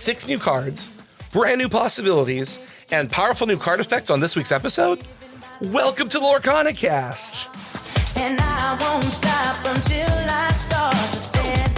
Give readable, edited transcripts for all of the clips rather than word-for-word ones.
6 new cards, brand new possibilities, and powerful new card effects on this week's episode? Welcome to LorcanaCast! And I won't stop until I start to stand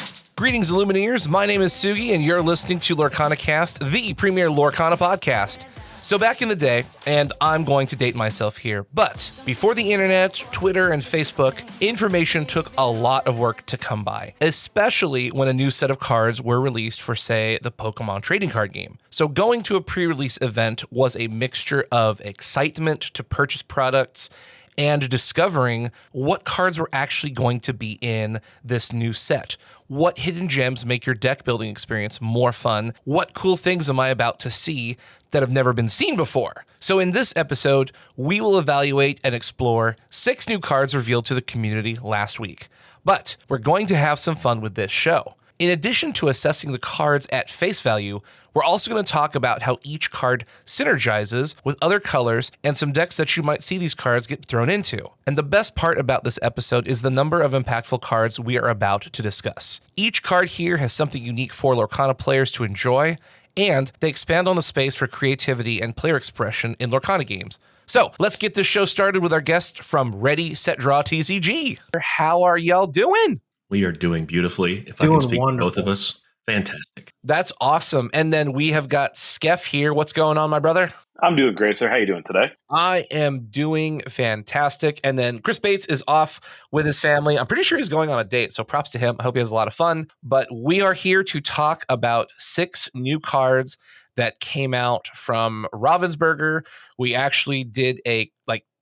out. Greetings, Illumineers. My name is Sugi, and you're listening to LorcanaCast, the Premiere Lorcana Podcast. So back in the day, and I'm going to date myself here, but before the internet, Twitter, and Facebook, information took a lot of work to come by, especially when a new set of cards were released for, say, the Pokemon trading card game. So going to a pre-release event was a mixture of excitement to purchase products and discovering what cards were actually going to be in this new set. What hidden gems make your deck building experience more fun? What cool things am I about to see that have never been seen before? So in this episode, we will evaluate and explore 6 new cards revealed to the community last week. But we're going to have some fun with this show. In addition to assessing the cards at face value, we're also going to talk about how each card synergizes with other colors and some decks that you might see these cards get thrown into. And the best part about this episode is the number of impactful cards we are about to discuss. Each card here has something unique for Lorcana players to enjoy, and they expand on the space for creativity and player expression in Lorcana games. So let's get this show started with our guest from ReadySetDrawTCG. How are y'all doing? We are doing beautifully. If I can speak for both of us, fantastic. That's awesome. And then we have got Skeff here. What's going on, my brother? I'm doing great, sir. How you doing today? I am doing fantastic. And then Chris Bates is off with his family. I'm pretty sure he's going on a date, so props to him. I hope he has a lot of fun. But we are here to talk about 6 new cards that came out from Ravensburger. We actually did a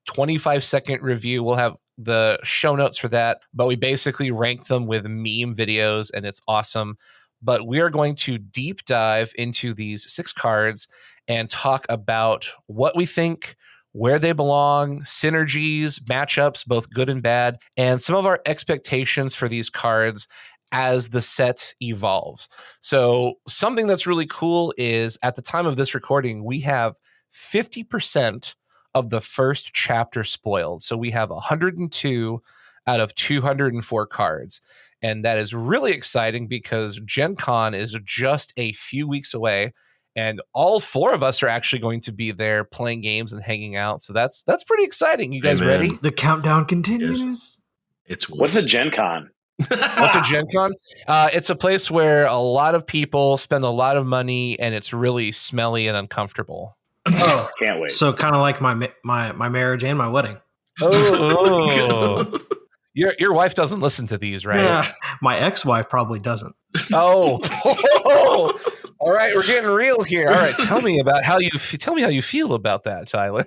25-second review. We'll have the show notes for that, but we basically ranked them with meme videos, and it's awesome. But we are going to deep dive into these 6 cards and talk about what we think, where they belong, synergies, matchups, both good and bad, and some of our expectations for these cards as the set evolves. So something that's really cool is at the time of this recording, we have 50% of the first chapter spoiled. So we have 102 out of 204 cards. And that is really exciting because Gen Con is just a few weeks away, and all 4 of us are actually going to be there playing games and hanging out. So that's pretty exciting. You guys ready? The countdown continues. What's a Gen Con? What's a Gen Con? It's a place where a lot of people spend a lot of money, and it's really smelly and uncomfortable. Oh, can't wait. So kind of like my marriage and my wedding. Oh. Your wife doesn't listen to these, right? Yeah, my ex-wife probably doesn't. Oh. All right, we're getting real here. All right, tell me how you feel about that, Tyler.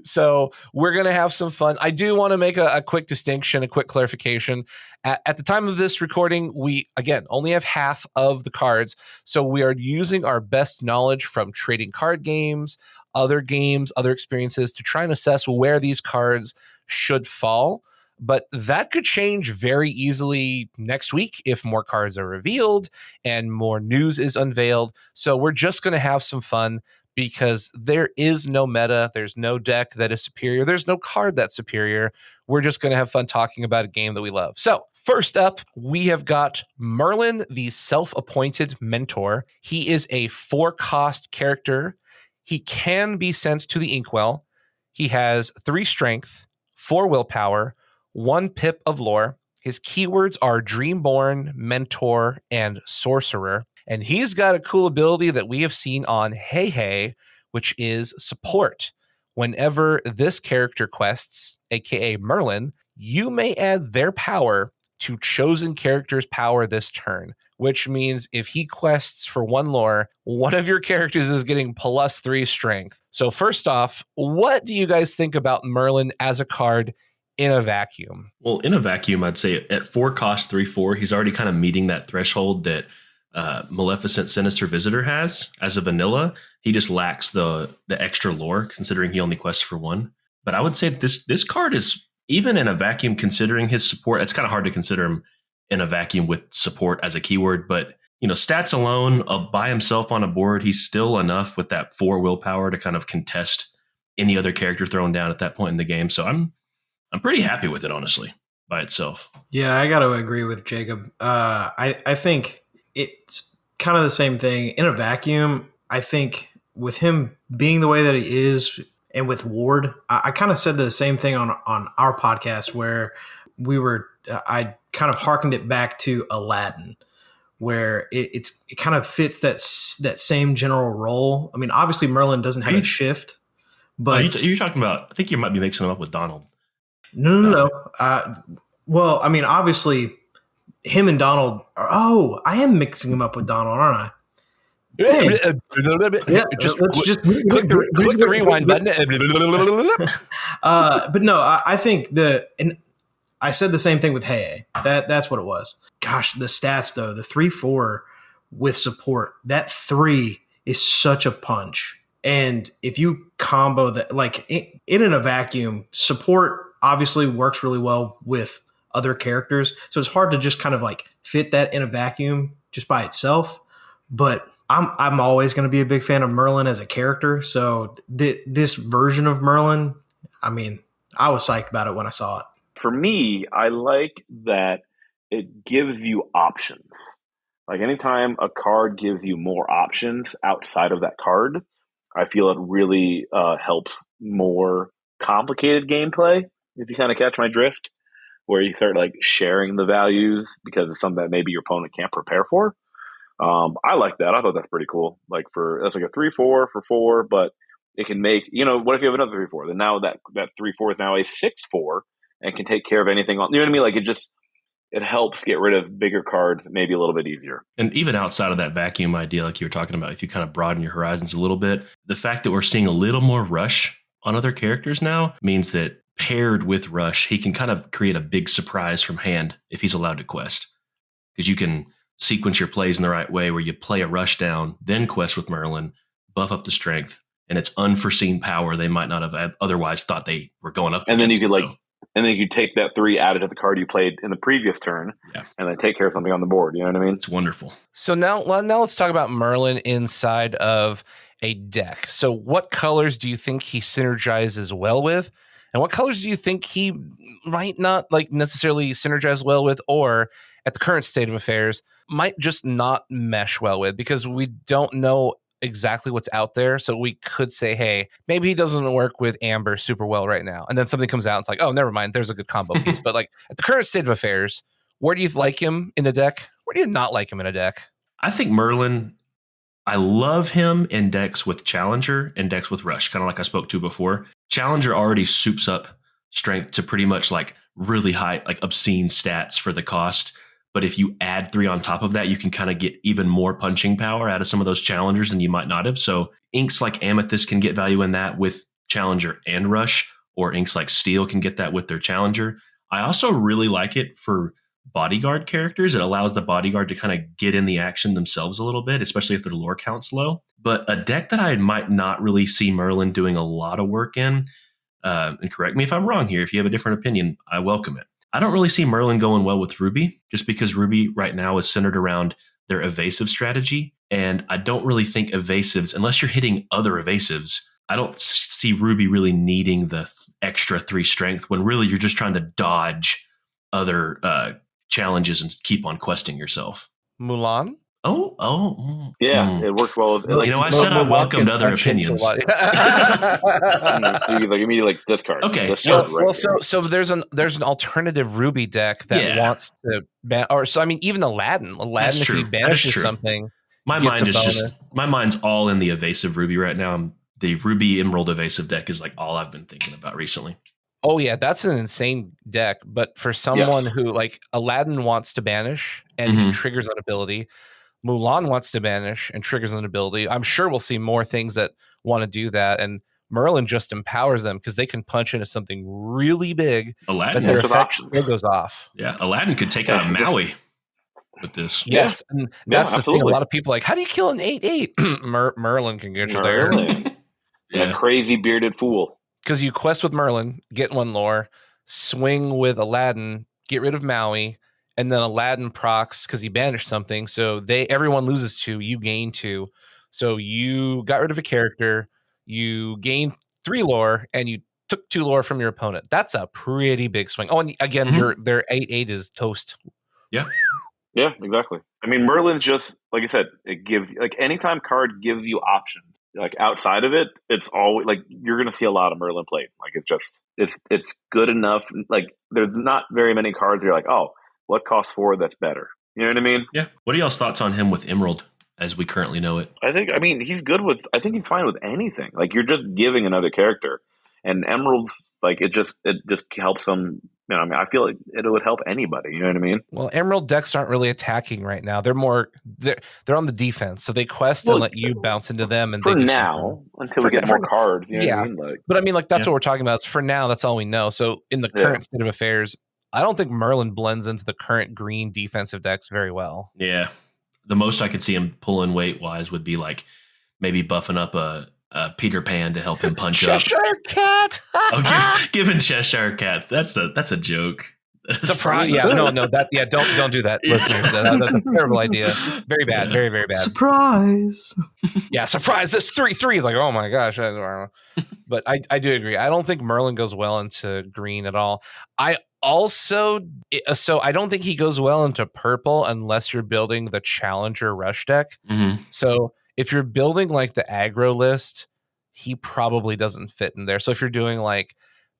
So we're going to have some fun. I do want to make a quick distinction, a quick clarification. At the time of this recording, we, again, only have half of the cards. So we are using our best knowledge from trading card games, other experiences to try and assess where these cards should fall. But that could change very easily next week if more cards are revealed and more news is unveiled. So we're just going to have some fun, because there is no meta, there's no deck that is superior, there's no card that's superior. We're just going to have fun talking about a game that we love. So first up, we have got Merlin, the self-appointed mentor. He is a 4-cost character. He can be sent to the Inkwell. He has 3 strength, 4 willpower, 1 pip of lore. His keywords are Dreamborn, Mentor, and Sorcerer. And he's got a cool ability that we have seen on Hey Hey, which is support. Whenever this character quests, aka Merlin, you may add their power to chosen character's power this turn, which means if he quests for 1 lore, one of your characters is getting +3 strength. So first off, what do you guys think about Merlin as a card in a vacuum? Well, in a vacuum, I'd say at 4 cost 3/4, he's already kind of meeting that threshold that Maleficent Sinister Visitor has. As a vanilla, he just lacks the extra lore, considering he only quests for 1. But I would say that this card is, even in a vacuum, considering his support, it's kind of hard to consider him in a vacuum with support as a keyword. But, stats alone, by himself on a board, he's still enough with that 4 willpower to kind of contest any other character thrown down at that point in the game. So I'm pretty happy with it, honestly. by itself. Yeah, I got to agree with Jacob. I think it's kind of the same thing in a vacuum. I think with him being the way that he is, and with Ward, I kind of said the same thing on our podcast where I kind of hearkened it back to Aladdin, where it kind of fits that same general role. I mean, obviously Merlin doesn't have a shift, but you're talking about. I think you might be mixing him up with Donald. No. Well, I mean, obviously, him and Donald. I am mixing him up with Donald, aren't I? Hey. Just click the rewind button. But no, I think and I said the same thing with Hey. That's what it was. Gosh, the stats though, the 3/4 with support, that 3 is such a punch. And if you combo that, like in a vacuum, support obviously works really well with other characters. So it's hard to just kind of like fit that in a vacuum just by itself. But I'm always going to be a big fan of Merlin as a character. So this version of Merlin, I mean, I was psyched about it when I saw it. For me, I like that it gives you options. Like anytime a card gives you more options outside of that card, I feel it really helps more complicated gameplay, if you kind of catch my drift, where you start like sharing the values because it's something that maybe your opponent can't prepare for. I like that. I thought that's pretty cool. That's like a 3/4 for 4, but it can make, what if you have another 3/4? Then now that 3/4 is now a 6/4 and can take care of anything on, you know what I mean? Like it helps get rid of bigger cards maybe a little bit easier. And even outside of that vacuum idea, like you were talking about, if you kind of broaden your horizons a little bit, the fact that we're seeing a little more rush on other characters now means that paired with rush, he can kind of create a big surprise from hand if he's allowed to quest. Because you can sequence your plays in the right way where you play a rush down, then quest with Merlin, buff up the strength, and it's unforeseen power they might not have otherwise thought they were going up and against. Then you could and then you take that 3 added to the card you played in the previous turn, and then take care of something on the board. You know what I mean? It's wonderful. So now let's talk about Merlin inside of a deck. So what colors do you think he synergizes well with? And what colors do you think he might not like necessarily synergize well with, or at the current state of affairs might just not mesh well with, because we don't know exactly what's out there. So we could say, hey, maybe he doesn't work with Amber super well right now. And then something comes out and it's like, oh, never mind. There's a good combo piece. But like at the current state of affairs, where do you like him in a deck? Where do you not like him in a deck? I think Merlin, I love him in decks with Challenger and decks with Rush, kind of like I spoke to before. Challenger already soups up strength to pretty much like really high, like obscene stats for the cost. But if you add 3 on top of that, you can kind of get even more punching power out of some of those challengers than you might not have. So inks like Amethyst can get value in that with Challenger and Rush, or inks like Steel can get that with their Challenger. I also really like it for bodyguard characters. It allows the bodyguard to kind of get in the action themselves a little bit, especially if their lore count's low. But a deck that I might not really see Merlin doing a lot of work in, and correct me if I'm wrong here, if you have a different opinion, I welcome it. I don't really see Merlin going well with Ruby, just because Ruby right now is centered around their evasive strategy. And I don't really think evasives, unless you're hitting other evasives, I don't see Ruby really needing the extra 3 strength when really you're just trying to dodge other challenges and keep on questing yourself. Mulan? Yeah, it works well. I said I welcomed other opinions. So you immediately like discard. Okay, so there's an alternative Ruby deck that wants to ban, or so I mean even Aladdin if he banishes something. My mind's all in the evasive Ruby right now. The Ruby Emerald evasive deck is like all I've been thinking about recently. Oh yeah, that's an insane deck. But for someone who like Aladdin wants to banish and he triggers that ability, Mulan wants to banish and triggers an ability. I'm sure we'll see more things that want to do that. And Merlin just empowers them because they can punch into something really big. Aladdin, their effect still goes off. Yeah, Aladdin could take out Maui with this. Yes, and that's the thing. A lot of people are like, how do you kill an 8/8? Merlin can get you there. A crazy bearded fool. Because you quest with Merlin, get 1 lore, swing with Aladdin, get rid of Maui, and then Aladdin procs because he banished something. So everyone loses 2, you gain 2. So you got rid of a character, you gain 3 lore, and you took 2 lore from your opponent. That's a pretty big swing. Oh, and again, their 8/8 is toast. Yeah. Yeah, exactly. I mean, Merlin just, like I said, it gives, like, anytime card gives you options, like outside of it, it's always like you're going to see a lot of Merlin played. Like it's just, it's good enough. Like there's not very many cards where you're like, oh, what costs 4 that's better? You know what I mean? Yeah. What are y'all's thoughts on him with Emerald as we currently know it? I think he's good with, I think he's fine with anything. Like you're just giving another character, and Emerald's like, it just helps them. You know, I mean, I feel like it would help anybody. You know what I mean? Well, Emerald decks aren't really attacking right now. They're on the defense. So they quest and let you bounce into them. And for they do now, until we get more cards. You know what I mean? Like, but I mean, like that's what we're talking about. For now, that's all we know. So in the current state of affairs, I don't think Merlin blends into the current green defensive decks very well. Yeah, the most I could see him pulling weight wise would be like maybe buffing up a Peter Pan to help him punch Cheshire up. Cat. Giving Cheshire Cat. That's a joke. Surprise! Yeah, no, don't do that, listeners. That's a terrible idea. Very bad. Very, very bad. Surprise! Yeah, surprise! This 3/3 is like, oh my gosh. But I do agree. I don't think Merlin goes well into green at all. I don't think he goes well into purple unless you're building the Challenger Rush deck. Mm-hmm. So if you're building like the aggro list, he probably doesn't fit in there. So if you're doing like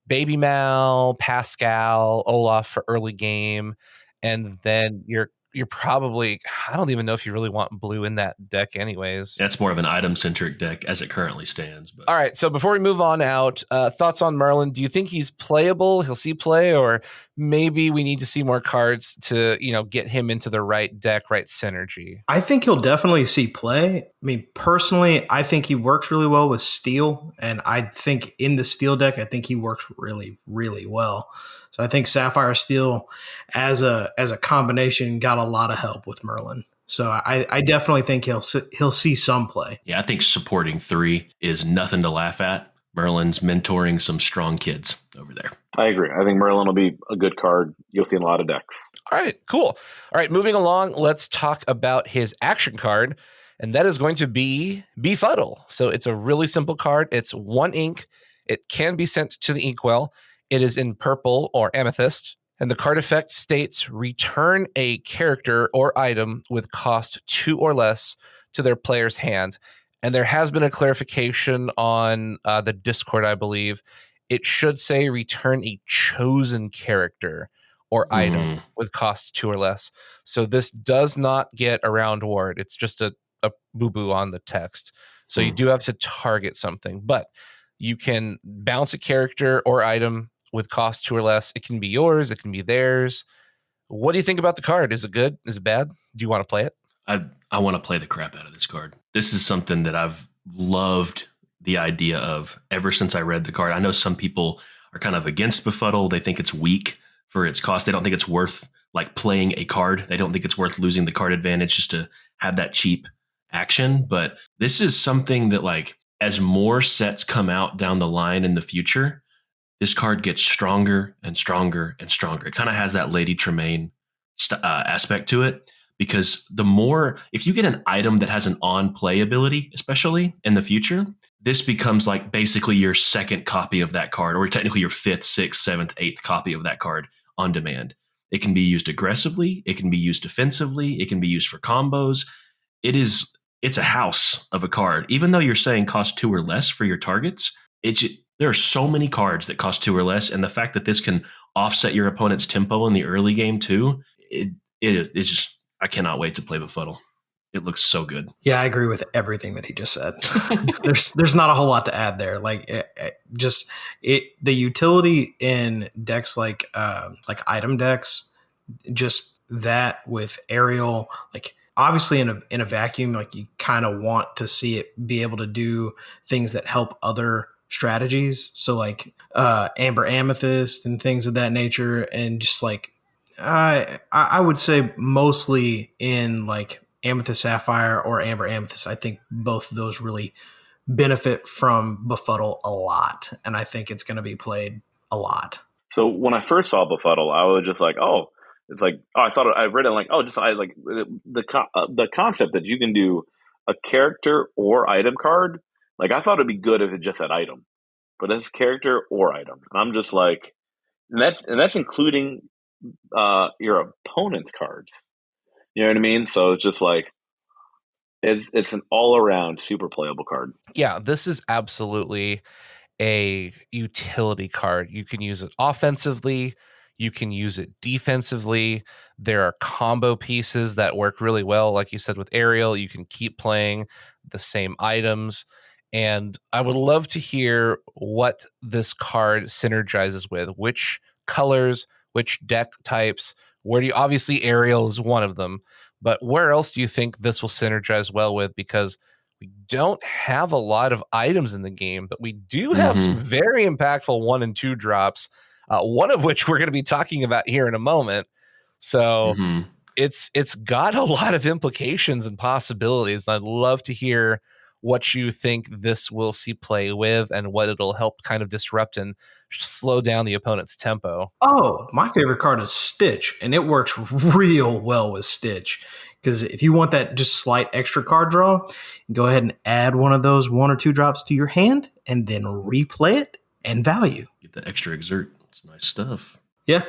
Baby Mal, Pascal, Olaf for early game, and then you're probably, I don't even know if you really want blue in that deck anyways. That's more of an item-centric deck as it currently stands. But. All right, so before we move on out, thoughts on Merlin. Do you think he's playable? He'll see play, or maybe we need to see more cards to, get him into the right deck, right synergy? I think he'll definitely see play. I mean, personally, I think he works really well with Steel, and I think in the Steel deck, I think he works really, really well. So I think Sapphire Steel as a combination got a lot of help with Merlin. So I definitely think he'll see some play. Yeah, I think supporting 3 is nothing to laugh at. Merlin's mentoring some strong kids over there. I agree. I think Merlin will be a good card. You'll see in a lot of decks. All right, cool. All right, moving along, let's talk about his action card, and that is going to be Befuddle. So it's a really simple card. It's 1 ink. It can be sent to the inkwell. It is in purple or amethyst, and the card effect states return a character or item with cost 2 or less to their player's hand. And there has been a clarification on the Discord, I believe. It should say return a chosen character or item with cost 2 or less. So this does not get a round ward. It's just a boo-boo on the text. So you do have to target something, but you can bounce a character or item with cost 2 or less. It can be yours. It can be theirs. What do you think about the card? Is it good? Is it bad? Do you want to play it? I want to play the crap out of this card. This is something that I've loved the idea of ever since I read the card. I know some people are kind of against Befuddle. They think it's weak for its cost. They don't think it's worth like playing a card. They don't think it's worth losing the card advantage just to have that cheap action. But this is something that, like, as more sets come out down the line in the future, this card gets stronger and stronger and stronger. It kind of has that Lady Tremaine aspect to it, because the more, if you get an item that has an on-play ability, especially in the future, this becomes like basically your second copy of that card, or technically your 5th, 6th, 7th, 8th copy of that card on demand. It can be used aggressively. It can be used defensively. It can be used for combos. It's a house of a card. Even though you're saying cost 2 or less for your targets, there are so many cards that cost 2 or less, and the fact that this can offset your opponent's tempo in the early game too, it's just, I cannot wait to play Befuddle. It looks so good. Yeah, I agree with everything that he just said. There's not a whole lot to add there. Like the utility in decks like item decks, just that with Aerial, like obviously in a vacuum, like you kind of want to see it be able to do things that help other strategies. So like Amber Amethyst and things of that nature, and just like I would say mostly in like Amethyst Sapphire or Amber Amethyst, I think both of those really benefit from Befuddle a lot, and I think it's going to be played a lot. So when I first saw Befuddle, I was just like, oh, it's like, oh, I thought I read it like, oh, just I like the concept that you can do a character or item card. Like I thought it'd be good if it just said item. but as character or item. And I'm just like, and that's including your opponent's cards. You know what I mean? So it's just like it's an all around super playable card. Yeah, this is absolutely a utility card. You can use it offensively, you can use it defensively. There are combo pieces that work really well. Like you said with Ariel, you can keep playing the same items. And I would love to hear what this card synergizes with, which colors, which deck types. Where do you, obviously Ariel is one of them, but where else do you think this will synergize well with? Because we don't have a lot of items in the game, but we do have some very impactful 1 and 2 drops, one of which we're going to be talking about here in a moment. So it's got a lot of implications and possibilities. And I'd love to hear what you think this will see play with and what it'll help kind of disrupt and slow down the opponent's tempo. Oh, my favorite card is Stitch, and it works real well with Stitch. Because if you want that just slight extra card draw, go ahead and add one of those 1 or 2 drops to your hand and then replay it and value. Get the extra exert. It's nice stuff. Yeah,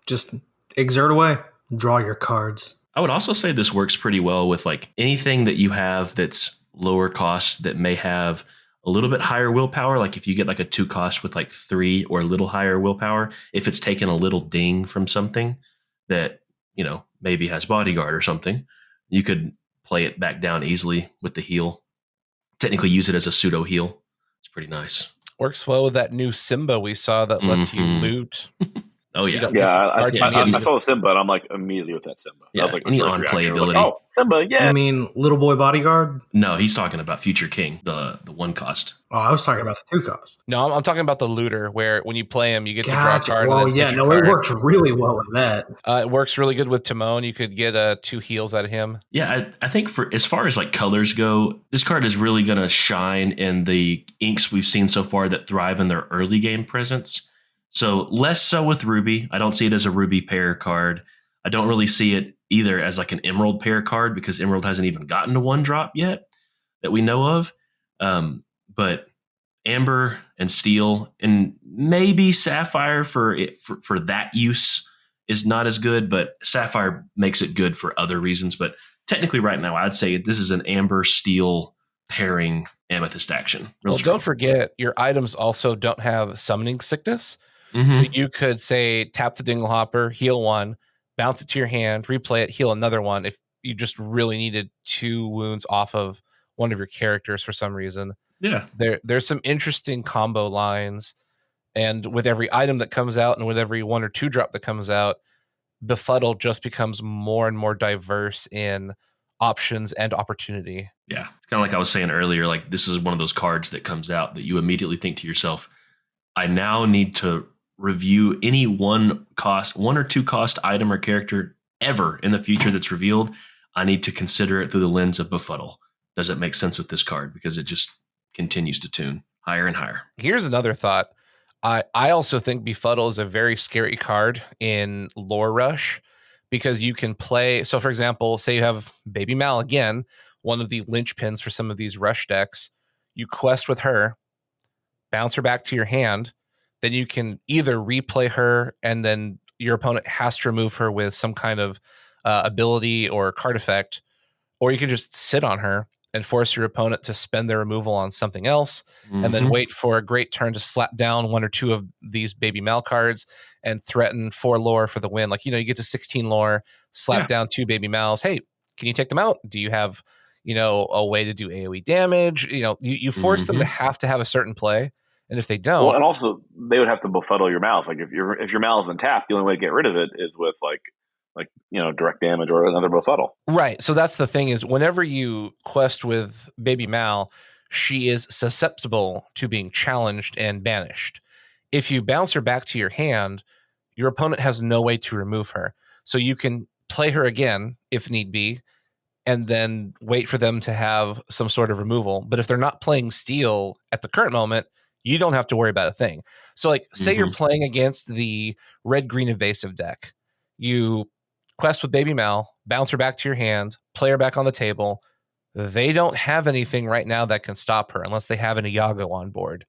just exert away. Draw your cards. I would also say this works pretty well with like anything that you have that's lower cost that may have a little bit higher willpower. Like if you get like a 2 cost with like 3 or a little higher willpower, if it's taken a little ding from something that, you know, maybe has bodyguard or something, you could play it back down easily with the heal. Technically use it as a pseudo heal. It's pretty nice. Works well with that new Simba we saw that lets you loot. Oh, yeah. I saw Simba, and I'm like immediately with that Simba. Yeah, I was like, any first reaction. I was on-playability. like, oh, Simba, yeah. I mean, Little Boy Bodyguard? No, he's talking about Future King, the 1 cost. Oh, I was talking about the 2 cost. No, I'm talking about the looter, where when you play him, you get to draw a card. Well, yeah, no, it works really well with that. It works really good with Timon. You could get 2 heals out of him. Yeah, I think for as far as like colors go, this card is really going to shine in the inks we've seen so far that thrive in their early game presence. So less so with Ruby. I don't see it as a Ruby pair card. I don't really see it either as like an Emerald pair card because Emerald hasn't even gotten to 1 drop yet that we know of. But Amber and Steel and maybe Sapphire for that use is not as good, but Sapphire makes it good for other reasons. But technically right now, I'd say this is an Amber Steel pairing Amethyst action. Well, don't forget, your items also don't have Summoning Sickness. So you could say tap the Dinglehopper, heal 1, bounce it to your hand, replay it, heal another 1 if you just really needed 2 wounds off of one of your characters for some reason. Yeah. There's some interesting combo lines, and with every item that comes out and with every 1 or 2 drop that comes out, Befuddle just becomes more and more diverse in options and opportunity. Yeah. It's kind of like I was saying earlier, like this is one of those cards that comes out that you immediately think to yourself, I now need to review any 1 or 2 cost item or character ever in the future that's revealed. I need to consider it through the lens of Befuddle. Does it make sense with this card? Because it just continues to tune higher and higher. Here's another thought. I also think Befuddle is a very scary card in Lore Rush because you can play. So, for example, say you have Baby Mal again, one of the linchpins for some of these Rush decks. You quest with her, bounce her back to your hand. Then you can either replay her and then your opponent has to remove her with some kind of ability or card effect, or you can just sit on her and force your opponent to spend their removal on something else and then wait for a great turn to slap down 1 or 2 of these Baby Mal cards and threaten 4 lore for the win. Like, you get to 16 lore, slap down 2 Baby Mals. Hey, can you take them out? Do you have, a way to do AoE damage? You force them to have a certain play. And if they don't, well, and also they would have to befuddle your mouth. Like if your mouth is tapped, the only way to get rid of it is with like direct damage or another befuddle. Right. So that's the thing is whenever you quest with Baby Mal, she is susceptible to being challenged and banished. If you bounce her back to your hand, your opponent has no way to remove her. So you can play her again if need be, and then wait for them to have some sort of removal. But if they're not playing Steel at the current moment, you don't have to worry about a thing. So like say you're playing against the red-green evasive deck. You quest with Baby Mal, bounce her back to your hand, play her back on the table. They don't have anything right now that can stop her unless they have an Iago on board.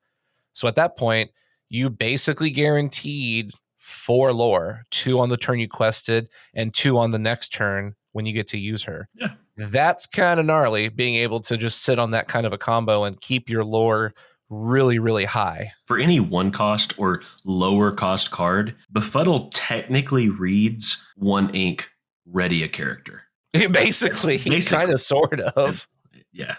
So at that point, you basically guaranteed 4 lore, 2 on the turn you quested and 2 on the next turn when you get to use her. Yeah. That's kind of gnarly, being able to just sit on that kind of a combo and keep your lore really, really high. For any 1 cost or lower cost card, Befuddle technically reads 1 ink ready a character. Basically, kind of, sort of. Yeah.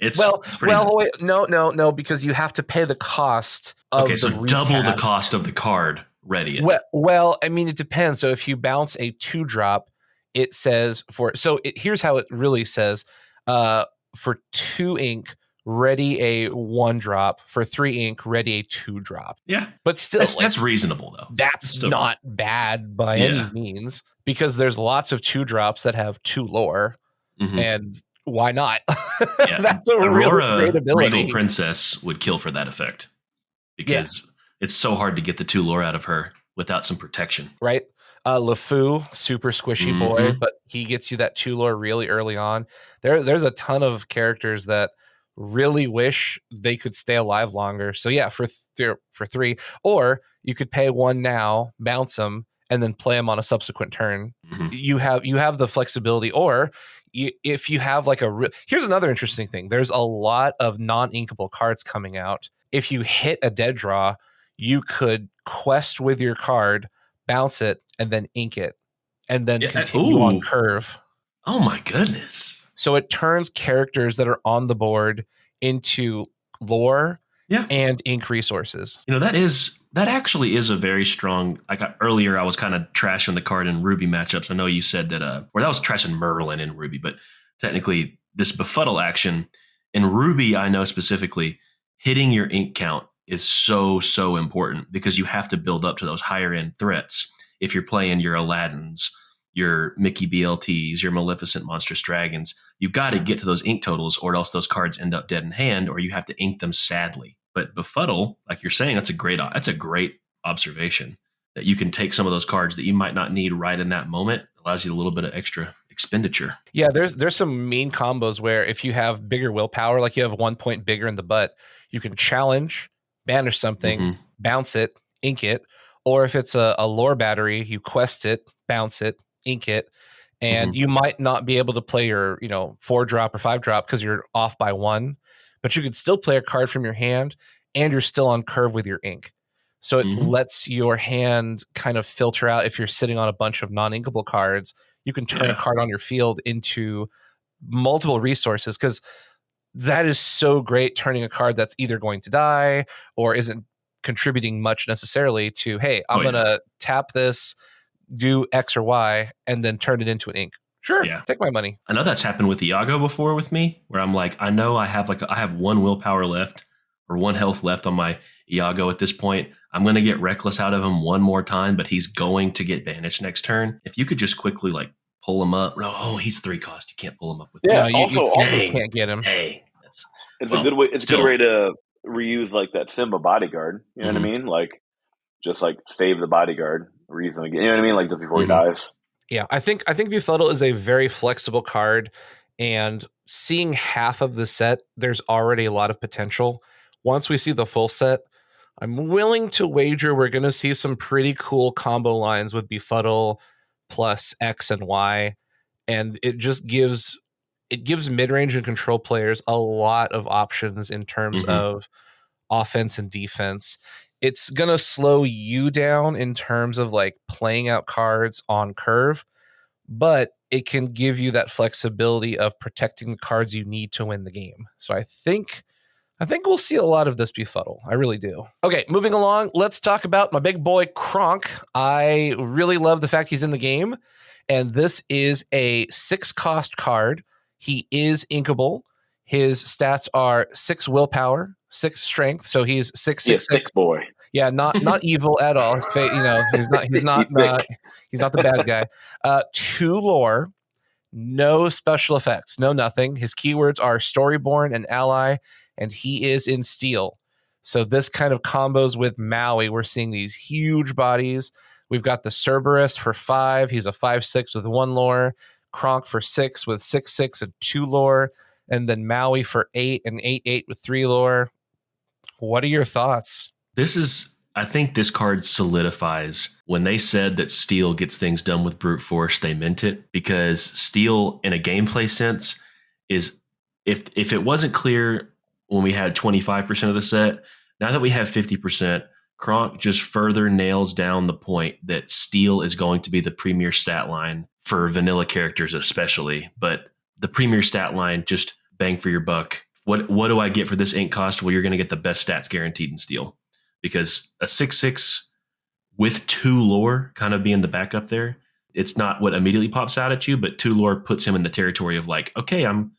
It's pretty nice. Wait, no, because you have to pay the cost of okay, so double the cost of the card ready it. Well, I mean, it depends. So if you bounce a 2-drop, it says here's how it really says. For 2 ink, ready a 1-drop. For 3 ink, ready a 2-drop. Yeah. But still, that's reasonable, though. That's not bad by any means, because there's lots of 2-drops that have 2 lore. Mm-hmm. And why not? Yeah. That's a Aurora real great ability. Regal Princess would kill for that effect, because it's so hard to get the 2 lore out of her without some protection. Right. LeFou, super squishy boy, but he gets you that 2 lore really early on. There's a ton of characters that really wish they could stay alive longer. So yeah, for 3, or you could pay 1 now, bounce them, and then play them on a subsequent turn. Mm-hmm. You have the flexibility, or if you have like here's another interesting thing. There's a lot of non-inkable cards coming out. If you hit a dead draw, you could quest with your card, bounce it, and then ink it, and then continue on curve. Oh my goodness. So it turns characters that are on the board into lore and ink resources. That actually is a very strong, earlier I was kind of trashing the card in Ruby matchups. I know you said that, or that was trashing Merlin in Ruby, but technically this Befuddle action in Ruby, I know specifically hitting your ink count is so, so important, because you have to build up to those higher end threats. If you're playing your Aladdins, your Mickey BLTs, your Maleficent Monstrous Dragons, you got to get to those ink totals, or else those cards end up dead in hand, or you have to ink them sadly. But Befuddle, like you're saying, that's a great observation, that you can take some of those cards that you might not need right in that moment. It allows you a little bit of extra expenditure. Yeah, there's some mean combos where if you have bigger willpower, like you have 1 point bigger in the butt, you can challenge, banish something, bounce it, ink it. Or if it's a lore battery, you quest it, bounce it, ink it, and you might not be able to play your 4-drop or 5-drop because you're off by 1, but you could still play a card from your hand, and you're still on curve with your ink. So it lets your hand kind of filter out. If you're sitting on a bunch of non-inkable cards, you can turn a card on your field into multiple resources, because that is so great, turning a card that's either going to die or isn't contributing much necessarily to, hey, I'm going to tap this, do X or Y, and then turn it into an ink. Sure, take my money. I know that's happened with Iago before with me, where I'm like, I know I have 1 willpower left or 1 health left on my Iago at this point. I'm going to get Reckless out of him 1 more time, but he's going to get banished next turn. If you could just quickly pull him up. Oh, he's 3 cost. You can't pull him up with you can't get him. Hey, it's a good way. It's a good way to reuse that Simba bodyguard. You know what I mean? Just save the bodyguard, reuse him again. You know what I mean? Just before he dies. Yeah, I think Befuddle is a very flexible card, and seeing half of the set, there's already a lot of potential. Once we see the full set, I'm willing to wager we're going to see some pretty cool combo lines with Befuddle plus X and Y, and it just gives mid-range and control players a lot of options in terms of offense and defense. It's going to slow you down in terms of playing out cards on curve, but it can give you that flexibility of protecting the cards you need to win the game. So I think we'll see a lot of this Befuddle. I really do. Okay, moving along, let's talk about my big boy Kronk. I really love the fact he's in the game, and this is a 6-cost card. He is inkable. His stats are 6 willpower, 6 strength, so he's 666. Boy. Yeah, not evil at all. His he's not the bad guy. 2 lore, no special effects, no nothing. His keywords are Storyborn and Ally, and he is in steel. So this kind of combos with Maui. We're seeing these huge bodies. We've got the Cerberus for 5. He's a 5/6 with 1 lore. Kronk for 6 with 6/6 and 2 lore. And then Maui for 8 and 8/8 with 3 lore. What are your thoughts? I think this card solidifies when they said that Steel gets things done with brute force, they meant it, because Steel in a gameplay sense is, if it wasn't clear when we had 25% of the set, now that we have 50%, Kronk just further nails down the point that Steel is going to be the premier stat line for vanilla characters especially, but the premier stat line, just bang for your buck. What do I get for this ink cost? Well, you're going to get the best stats guaranteed in Steel. Because a 6/6 with 2 lore kind of being the backup there, it's not what immediately pops out at you, but 2 lore puts him in the territory of like, okay, I'm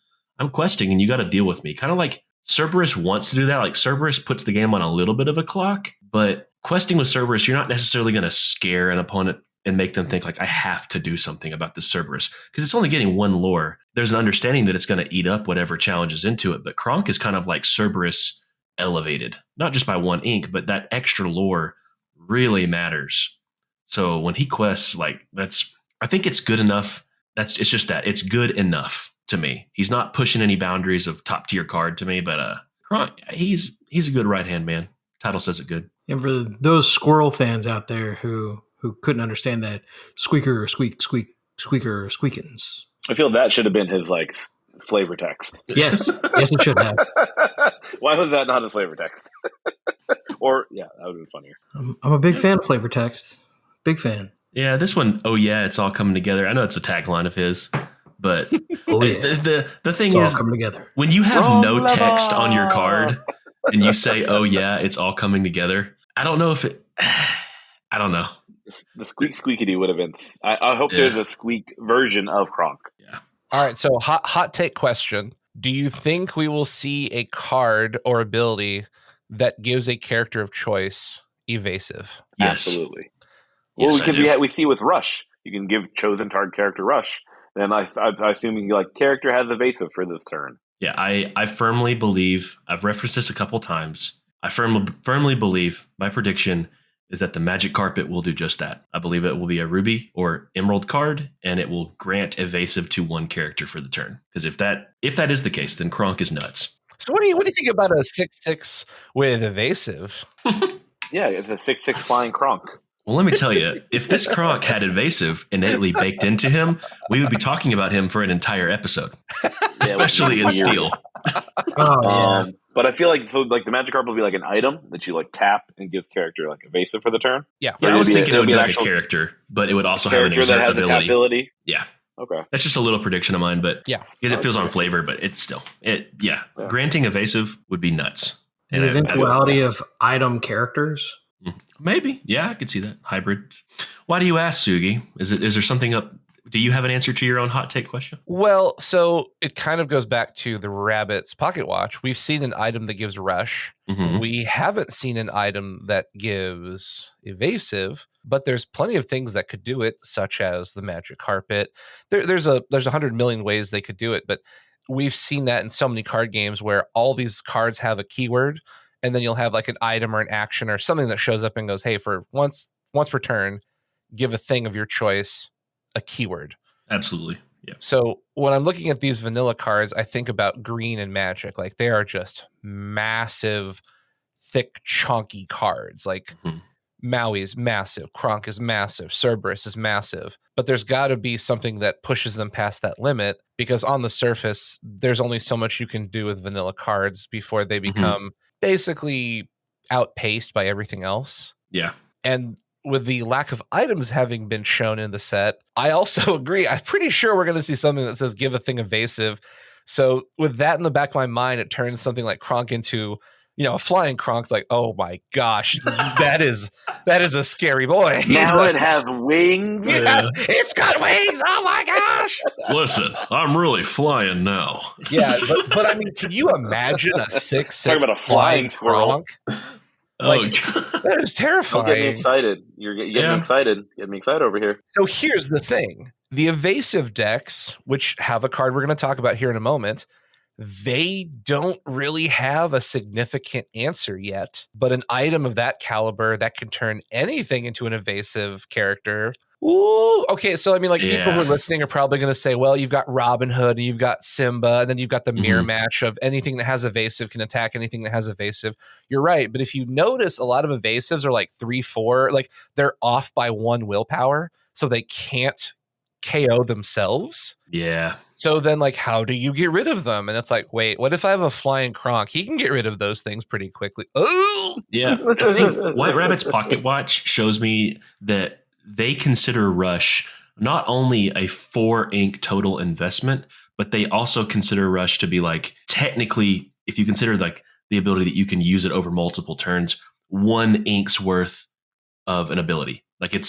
questing and you got to deal with me. Kind of like Cerberus wants to do that. Like Cerberus puts the game on a little bit of a clock, but questing with Cerberus, you're not necessarily going to scare an opponent and make them think like, I have to do something about this Cerberus because it's only getting 1 lore. There's an understanding that it's going to eat up whatever challenges into it. But Kronk is kind of like Cerberus elevated, not just by 1 ink, but that extra lore really matters. So when he quests, like I think it's good enough. It's just that it's good enough to me. He's not pushing any boundaries of top tier card to me, but Kronk, he's a good right hand man. Title says it good. And for those squirrel fans out there who couldn't understand that, squeaker, squeak, squeak, squeaker, squeakins. I feel that should have been his like flavor text. Yes, it should have. Why was that not his flavor text? Or yeah, that would have been funnier. I'm a big fan of flavor text. Big fan. Yeah, this one. Oh yeah, it's all coming together. I know it's a tagline of his, but Oh, yeah. the thing It's all is, coming together. when you have no text on your card and you say, "Oh yeah, it's all coming together," I don't know if it. I don't know. The squeak squeakity would have been. I hope there's a squeak version of Kronk. Yeah. All right, so hot take question. Do you think we will see a card or ability that gives a character of choice evasive? Yes. Absolutely. Yes, Well, we see with Rush, you can give chosen target character Rush. Then I assume like character has evasive for this turn. Yeah, I firmly believe, I've referenced this a couple times. I firmly believe my prediction is that the Magic Carpet will do just that. I believe it will be a Ruby or Emerald card, and it will grant evasive to 1 character for the turn. Because if that is the case, then Kronk is nuts. So what do you think about a 6/6 with evasive? Yeah, it's a 6/6 flying Kronk. Well, let me tell you, if this Kronk had evasive innately baked into him, we would be talking about him for an entire episode, especially in Steel. But I feel like the Magic Carpet will be like an item that you like tap and gives character like evasive for the turn. Yeah, I was thinking it would be like a character, but it would also have an exert that has ability. ability. Yeah. Okay. That's just a little prediction of mine, but yeah, because it feels on flavor, but it's still granting evasive would be nuts. The eventuality of item characters. Maybe. Yeah, I could see that. Hybrid. Why do you ask, Sugi? Is there something up? Do you have an answer to your own hot take question? Well, so it kind of goes back to the Rabbit's Pocket Watch. We've seen an item that gives Rush. Mm-hmm. We haven't seen an item that gives evasive, but there's plenty of things that could do it, such as the Magic Carpet. There's 100 million ways they could do it, but we've seen that in so many card games where all these cards have a keyword, and then you'll have like an item or an action or something that shows up and goes, hey, for once per turn, give a thing of your choice a keyword. Absolutely. Yeah. So when I'm looking at these vanilla cards, I think about green and Magic. Like they are just massive, thick, chunky cards. Like Maui's massive, Kronk is massive, Cerberus is massive. But there's got to be something that pushes them past that limit, because on the surface, there's only so much you can do with vanilla cards before they become basically outpaced by everything else. Yeah. And with the lack of items having been shown in the set, I also agree. I'm pretty sure we're going to see something that says give a thing evasive. So with that in the back of my mind, it turns something like Kronk into, a flying Kronk's like, oh my gosh, that is a scary boy. Now it has wings. Yeah, it's got wings. Oh my gosh. Listen, I'm really flying now. Yeah, but I mean, can you imagine a 6/6 Talk about a flying squirrel. Kronk? Like, that is terrifying. Don't get me excited. You're getting me excited. Get me excited over here. So here's the thing. The evasive decks, which have a card we're going to talk about here in a moment, they don't really have a significant answer yet. But an item of that caliber that can turn anything into an evasive character, Ooh, okay. So I mean, like people who are Yeah. listening are probably going to say, "Well, you've got Robin Hood, and you've got Simba, and then you've got the mirror Mhm. match of anything that has evasive can attack anything that has evasive." You're right, but if you notice, a lot of evasives are like 3-4, like they're off by 1 willpower, so they can't KO themselves. Yeah. So then, like, how do you get rid of them? And it's like, wait, what if I have a flying Kronk? He can get rid of those things pretty quickly. Oh, Yeah. I think White Rabbit's Pocket Watch shows me that they consider Rush not only a 4 ink total investment, but they also consider Rush to be like, technically, if you consider like the ability that you can use it over multiple turns, 1 ink's worth of an ability. Like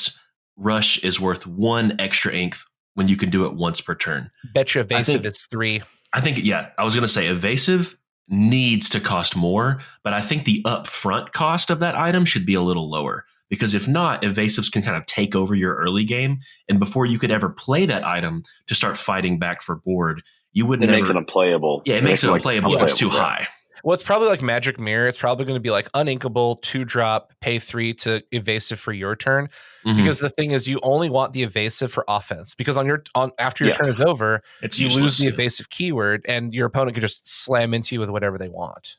Rush is worth 1 extra ink when you can do it once per turn. betcha evasive is 3. I think, I was going to say evasive needs to cost more, but I think the upfront cost of that item should be a little lower, because if not, evasives can kind of take over your early game. And before you could ever play that item to start fighting back for board, you would never. It makes it unplayable. Yeah, it makes it like unplayable if it's too yeah. high. Well, it's probably like Magic Mirror. It's probably going to be like uninkable, 2-drop, pay 3 to evasive for your turn. Mhm. Because the thing is, you only want the evasive for offense. Because after your turn is over, It's you useless, lose the yeah. evasive keyword, and your opponent can just slam into you with whatever they want.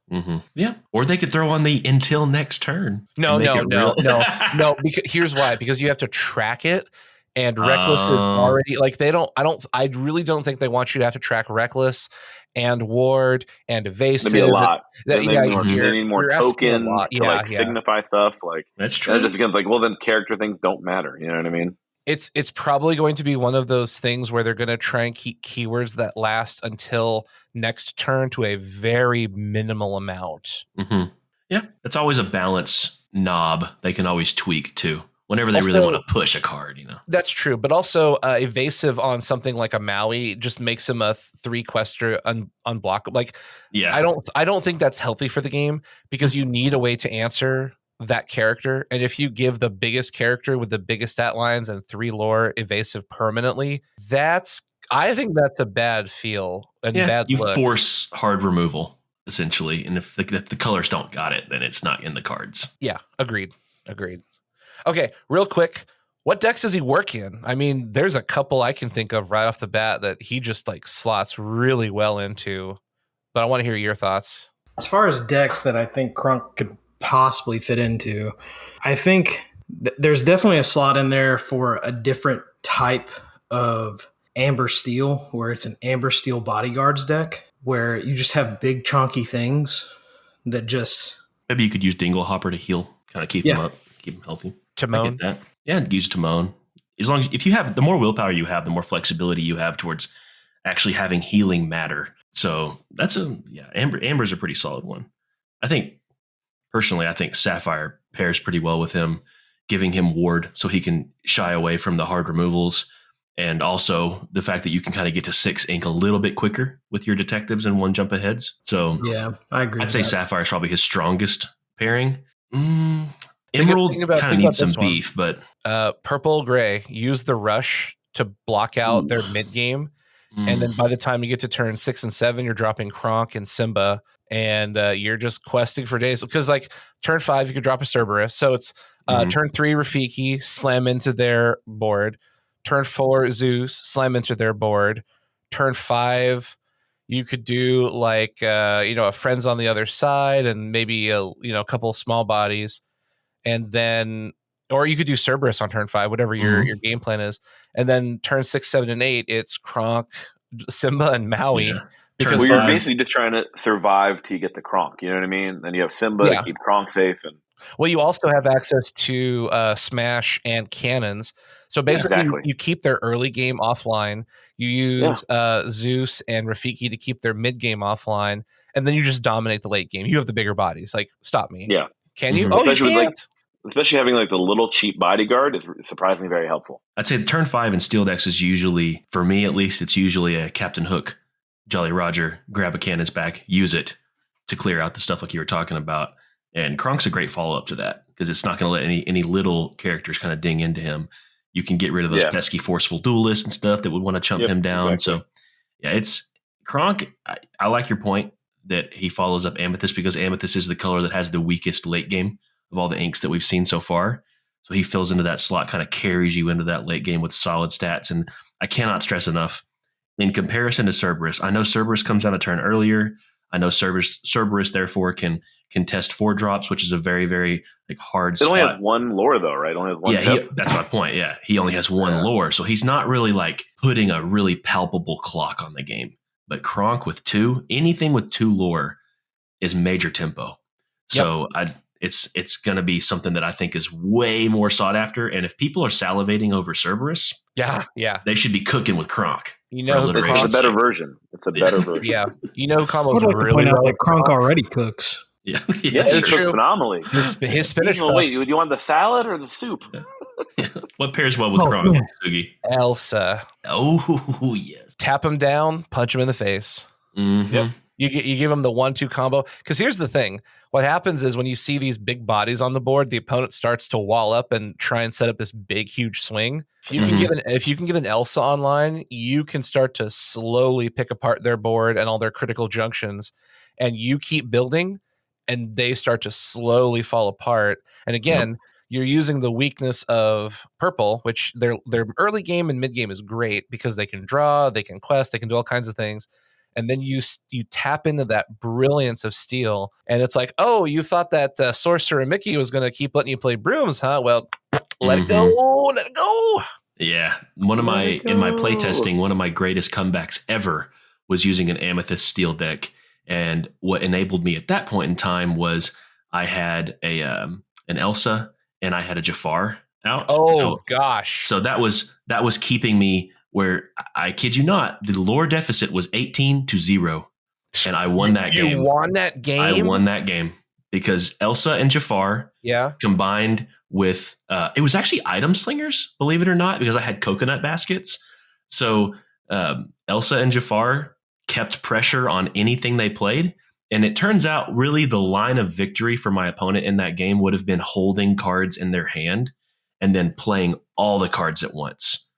Yeah, or they could throw on the until next turn. No. and make it real. Because here's why. Because you have to track it, and Reckless is already like I really don't think they want you to have to track Reckless and Ward and evasive. It'd be a lot. They They need more you're asking a tokens lot. to like signify stuff. Like That's then it true. just becomes like, well, then character things don't matter. You know what I mean? It's probably going to be one of those things where they're going to try and keep keywords that last until next turn to a very minimal amount. Yeah, it's always a balance knob they can always tweak too. Whenever they Also, really want to push a card, That's true, but also evasive on something like a Maui just makes him a 3-quester unblockable. Like, Yeah, I don't think that's healthy for the game, because you need a way to answer that character, and if you give the biggest character with the biggest stat lines and 3 lore evasive permanently, I think that's a bad feel and bad you look. force hard removal essentially, and if the colors don't got it, then it's not in the cards. Yeah, agreed. Okay, real quick, what decks does he work in? I mean, there's a couple I can think of right off the bat that he just like slots really well into, but I want to hear your thoughts. As far as decks that I think Kronk could possibly fit into, I think there's definitely a slot in there for a different type of Amber Steel, where it's an Amber Steel Bodyguards deck, where you just have big chunky things that just... Maybe you could use Dinglehopper to heal, kind of keep him up, keep him healthy. I Timon. get that. Yeah, use Timon. As long as if you have the more willpower you have, the more flexibility you have towards actually having healing matter. So that's Amber's a pretty solid one. I think Sapphire pairs pretty well with him, giving him ward so he can shy away from the hard removals, and also the fact that you can kind of get to 6 ink a little bit quicker with your detectives and 1 jump aheads. So yeah, I agree. I'd say Sapphire is probably his strongest pairing. Emerald kind of needs some beef, but purple gray, use the rush to block out their mid game, and then by the time you get to turn 6 and 7, you're dropping Kronk and Simba, and you're just questing for days. Because like turn 5, you could drop a Cerberus, so it's turn 3 Rafiki, slam into their board. Turn 4 Zeus, slam into their board. Turn 5, you could do like a friends on the other side, and maybe a couple of small bodies. And then, or you could do Cerberus on turn 5, whatever your game plan is. And then turn 6, 7, and 8, it's Kronk, Simba, and Maui. Yeah. Because you're basically just trying to survive till you get to Kronk. You know what I mean? Then you have Simba to keep Kronk safe. And well, you also have access to Smash and cannons. So basically, you keep their early game offline. You use Zeus and Rafiki to keep their mid game offline. And then you just dominate the late game. You have the bigger bodies. Like, stop me. Yeah. Can you? Especially you can't. Especially having like the little cheap bodyguard is surprisingly very helpful. I'd say turn 5 in steel decks is usually, for me at least, it's usually a Captain Hook, Jolly Roger, grab a cannon's back, use it to clear out the stuff like you were talking about. And Kronk's a great follow-up to that, because it's not going to let any little characters kind of ding into him. You can get rid of those pesky forceful duelists and stuff that would want to chump him down. Exactly. So yeah, it's Kronk. I like your point that he follows up Amethyst, because Amethyst is the color that has the weakest late game of all the inks that we've seen so far. So he fills into that slot, kind of carries you into that late game with solid stats. And I cannot stress enough, in comparison to Cerberus, I know Cerberus comes out a turn earlier. I know Cerberus therefore can test 4 drops, which is a very, very hard It only spot. has one lore though, right? It only has one. Yeah, that's my point. Yeah, he only has one lore, so he's not really putting a really palpable clock on the game. But Kronk with 2, anything with 2 lore is major tempo. So it's going to be something that I think is way more sought after. And if people are salivating over Cerberus, they should be cooking with Kronk. You know, It's a better version. It's a better version. Yeah, you know, who I combos would like to really point out well. that Kronk already cooks. Yeah, Yeah, That's it true. cooks phenomenally. His spinach. Wait, do you want the salad or the soup? What pairs well with Oh, Kronk, man. Sugi? Elsa. Oh yes. Tap him down, punch him in the face. Mm-hmm. Yep. You give him the 1-2 combo. Because here's the thing: what happens is when you see these big bodies on the board, the opponent starts to wall up and try and set up this big, huge swing. If you can get an Elsa online, you can start to slowly pick apart their board and all their critical junctions, and you keep building, and they start to slowly fall apart. And again, you're using the weakness of purple, which their early game and mid game is great because they can draw, they can quest, they can do all kinds of things. And then you tap into that brilliance of steel, and it's like, oh, you thought that Sorcerer Mickey was going to keep letting you play brooms, huh? Well, let it go. Yeah, in my playtesting, one of my greatest comebacks ever was using an Amethyst Steel deck, and what enabled me at that point in time was I had an Elsa and I had a Jafar out. Oh gosh! So that was keeping me where, I kid you not, the lore deficit was 18-0, and I won that game. You won that game. I won that game because Elsa and Jafar combined with it was actually item slingers, believe it or not, because I had coconut baskets. So Elsa and Jafar kept pressure on anything they played, and it turns out really the line of victory for my opponent in that game would have been holding cards in their hand and then playing all the cards at once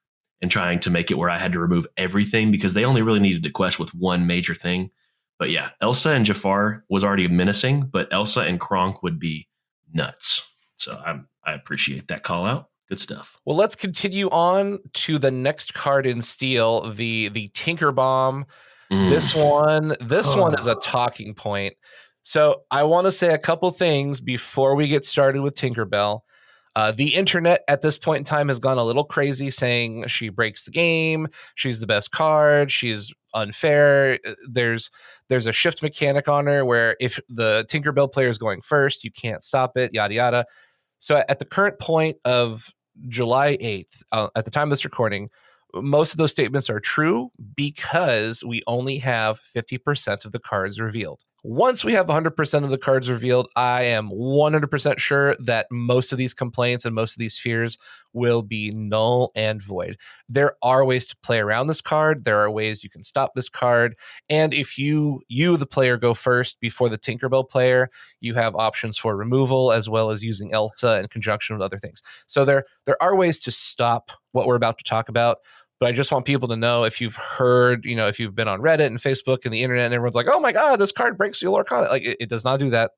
and trying to make it where I had to remove everything because they only really needed to quest with one major thing. But yeah, Elsa and Jafar was already menacing, but Elsa and Kronk would be nuts. So I appreciate that call out. Good stuff. Well, let's continue on to the next card in steel, the Tinker Bomb. This one is a talking point. So I want to say a couple things before we get started with Tinkerbell. The internet at this point in time has gone a little crazy, saying she breaks the game, she's the best card, she's unfair. There's a shift mechanic on her where if the Tinkerbell player is going first, you can't stop it, yada yada. So at the current point of July 8th, at the time of this recording, most of those statements are true because we only have 50% of the cards revealed. Once we have 100% of the cards revealed, I am 100% sure that most of these complaints and most of these fears will be null and void. There are ways to play around this card. There are ways you can stop this card. And if you the player, go first before the Tinkerbell player, you have options for removal as well as using Elsa in conjunction with other things. So there are ways to stop what we're about to talk about. But I just want people to know, if you've heard, if you've been on Reddit and Facebook and the internet and everyone's like, oh my God, this card breaks the Lorcana. Like it does not do that.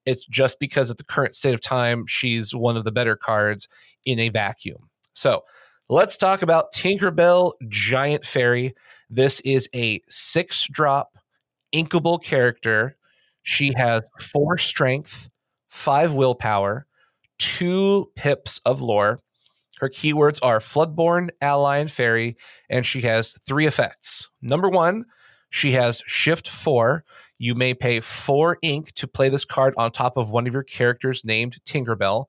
It's just because at the current state of time, she's one of the better cards in a vacuum. So let's talk about Tinkerbell Giant Fairy. This is a 6-drop inkable character. She has 4 strength, 5 willpower, 2 pips of lore. Her keywords are Floodborn, Ally, and Fairy, and she has 3 effects. Number 1, she has Shift 4. You may pay 4 ink to play this card on top of one of your characters named Tinkerbell.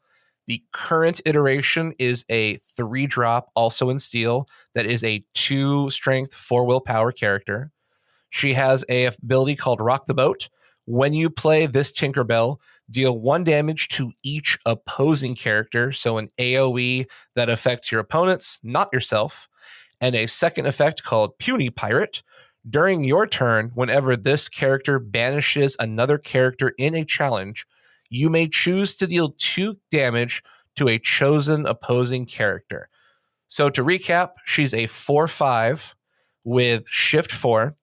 The current iteration is a 3-drop, also in steel, that is a 2 strength, 4 willpower character. She has a ability called Rock the Boat. When you play this Tinkerbell, deal 1 damage to each opposing character, so an AoE that affects your opponents, not yourself, and a second effect called Puny Pirate. During your turn, whenever this character banishes another character in a challenge, you may choose to deal 2 damage to a chosen opposing character. So to recap, she's a 4/5 with Shift 4.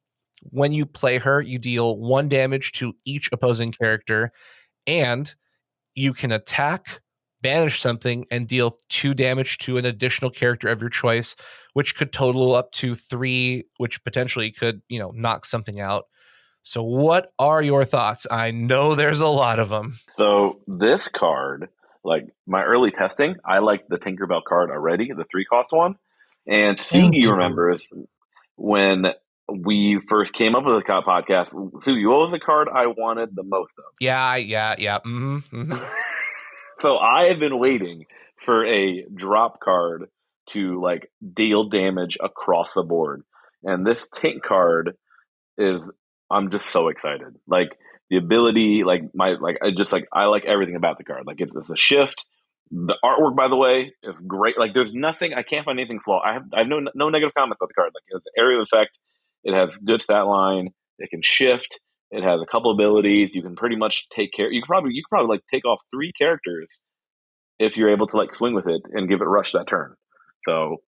When you play her, you deal 1 damage to each opposing character, and you can attack banish something and deal 2 damage to an additional character of your choice, which could total up to 3, which potentially could, knock something out. So what are your thoughts? I know there's a lot of them. So this card, like my early testing, I like the Tinkerbell card already, the 3-cost one. And Sugi remembers when we first came up with the podcast. Sugi, what was the card I wanted the most of? Yeah. Mm-hmm, mm-hmm. So I have been waiting for a drop card to like deal damage across the board. And this Tink card I'm just so excited. Like the ability, I like everything about the card. Like it's a shift. The artwork, by the way, is great. Like there's nothing, I can't find anything flaw. I have no negative comments about the card. Like it's an area of effect. It has good stat line. It can shift. It has a couple abilities. You can pretty much take care. You could probably like take off 3 characters if you're able to like swing with it and give it rush that turn. So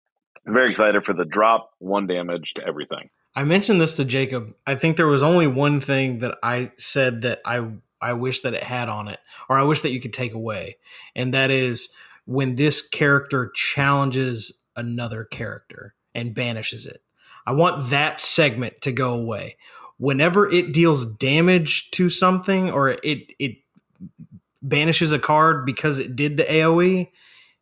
I'm very excited for the drop, 1 damage to everything. I mentioned this to Jacob. I think there was only one thing that I said that I wish that it had on it, or I wish that you could take away. And that is when this character challenges another character and banishes it. I want that segment to go away. Whenever it deals damage to something or it banishes a card because it did the AoE,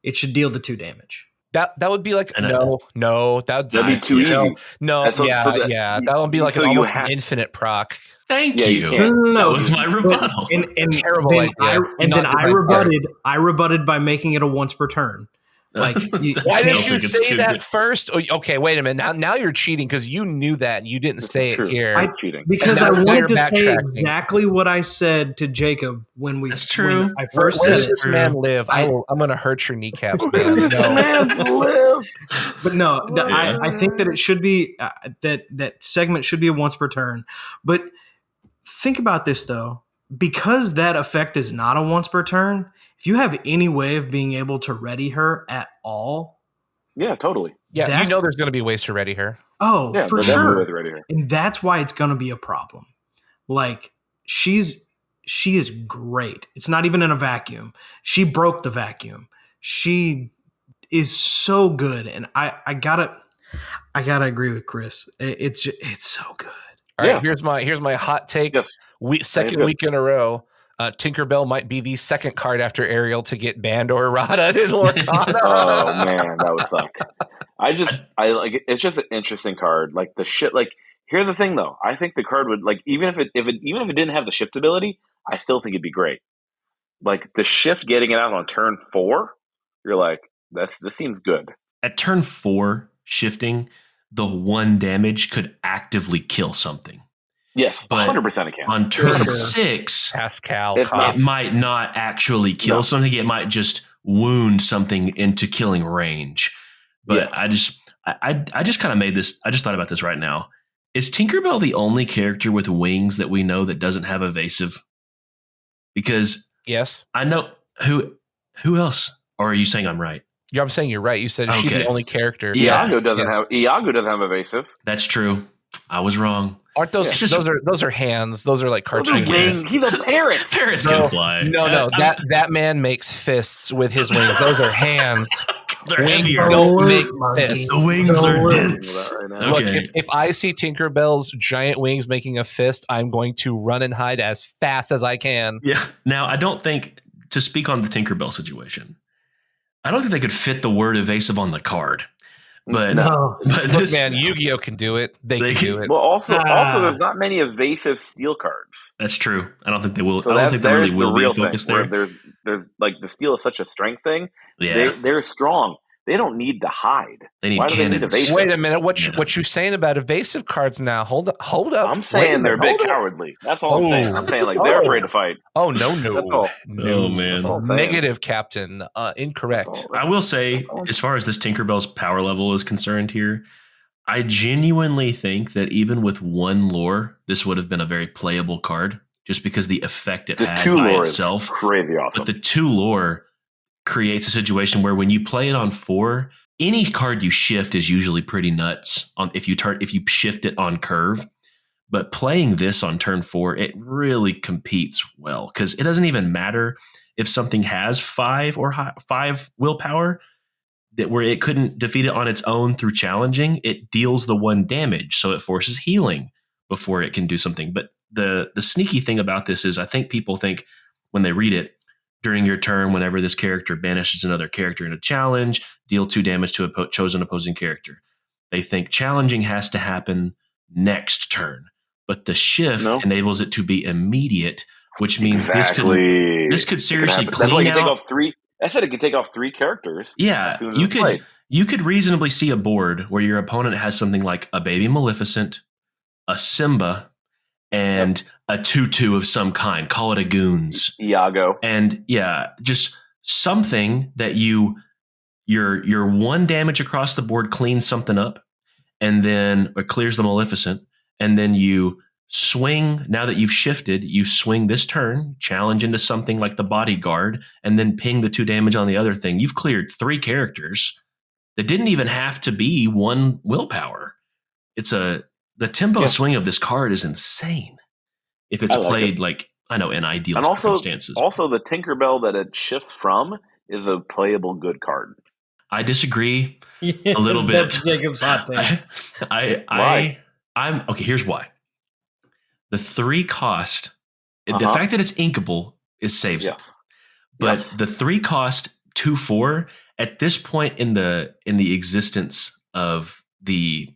it should deal the 2 damage. That would be like no. That'd be too easy. No, that would be like an almost infinite proc. Thank you. No, that was my rebuttal. And terrible then idea. I rebutted by making it a once per turn. Like, why didn't you say that first? Oh, okay, wait a minute. Now you're cheating because you knew that and you didn't say it here. Because I wanted to say exactly what I said to Jacob when we. That's true. When I first Where said does this man live? I'm going to hurt your kneecaps, man. But no, I think that it should be that segment should be a once per turn. But think about this though, because that effect is not a once per turn. If you have any way of being able to ready her at all. Yeah, totally. Yeah, there's going to be ways to ready her. Oh, yeah, for sure. Ready her. And that's why it's going to be a problem. Like, she is great. It's not even in a vacuum. She broke the vacuum. She is so good. And I gotta agree with Chris. It's so good. All right, here's my hot take. Yes. Second week in a row. Tinkerbell might be the second card after Ariel to get banned or errata in Lorcana. Oh man, that would suck. I like it. It's just an interesting card. Like the shit. Like here's the thing though. I think the card would like even if it didn't have the shift ability, I still think it'd be great. Like the shift, getting it out on turn 4, you're like this seems good. At turn 4, shifting the 1 damage could actively kill something. Yes, 100% it can. On turn 6, Pascal, it might not actually kill something. It might just wound something into killing range. But yes. I just kind of made this. I just thought about this right now. Is Tinkerbell the only character with wings that we know that doesn't have evasive? Because yes, I know who else. Or are you saying I'm right? Yeah, I'm saying you're right. You said she's the only character. Iago doesn't have evasive. That's true. I was wrong. Aren't those those are hands? Those are like cartoon wings. He's a parrot. Parrots can fly. No. That man makes fists with his wings. Those are hands. They're heavier. Don't make fists. The wings are dense. Look, if I see Tinkerbell's giant wings making a fist, I'm going to run and hide as fast as I can. Yeah. Now, I don't think, to speak on the Tinkerbell situation, I don't think they could fit the word evasive on the card. But look, man, Yu-Gi-Oh can do it. They can do it. Well, also, there's not many evasive steel cards. That's true. I don't think they will. So I don't think there really will be a focus there. There's like the steel is such a strength thing. Yeah, they're strong. They don't need to hide. They need cannons. Wait a minute. What you saying about evasive cards now? Hold up. I'm saying they're a bit cowardly. That's all I'm saying. I'm saying like they're afraid to fight. Oh no. That's all. No man. Negative, Captain. Incorrect. I will say, as far as this Tinkerbell's power level is concerned here, I genuinely think that even with 1 lore, this would have been a very playable card, just because the effect it had by itself is crazy awesome. But the 2 lore creates a situation where when you play it on 4, any card you shift is usually pretty nuts if you shift it on curve. But playing this on turn 4, it really competes well, because it doesn't even matter if something has 5 or 5 willpower, that where it couldn't defeat it on its own through challenging, it deals the 1 damage. So it forces healing before it can do something. But the sneaky thing about this is I think people think when they read it, during your turn, whenever this character banishes another character in a challenge, deal 2 damage to a chosen opposing character. They think challenging has to happen next turn. But the shift enables it to be immediate, which means this could seriously clean out. I said it could take off 3 characters. Yeah, you could reasonably see a board where your opponent has something like a Baby Maleficent, a Simba, and a 2/2 of some kind. Call it a Goons. Iago. And just something that your 1 damage across the board cleans something up, and then it clears the Maleficent, and then you swing. Now that you've shifted, you swing this turn, challenge into something like the Bodyguard, and then ping the 2 damage on the other thing. You've cleared 3 characters that didn't even have to be 1 willpower. The tempo swing of this card is insane. If it's played in ideal circumstances. Also, the Tinkerbell that it shifts from is a playable good card. I disagree a little bit. That's Jacob's hot take. I'm okay. Here's why. The 3 cost, the fact that it's inkable saves it. But the 3 cost 2/4 at this point in the existence of the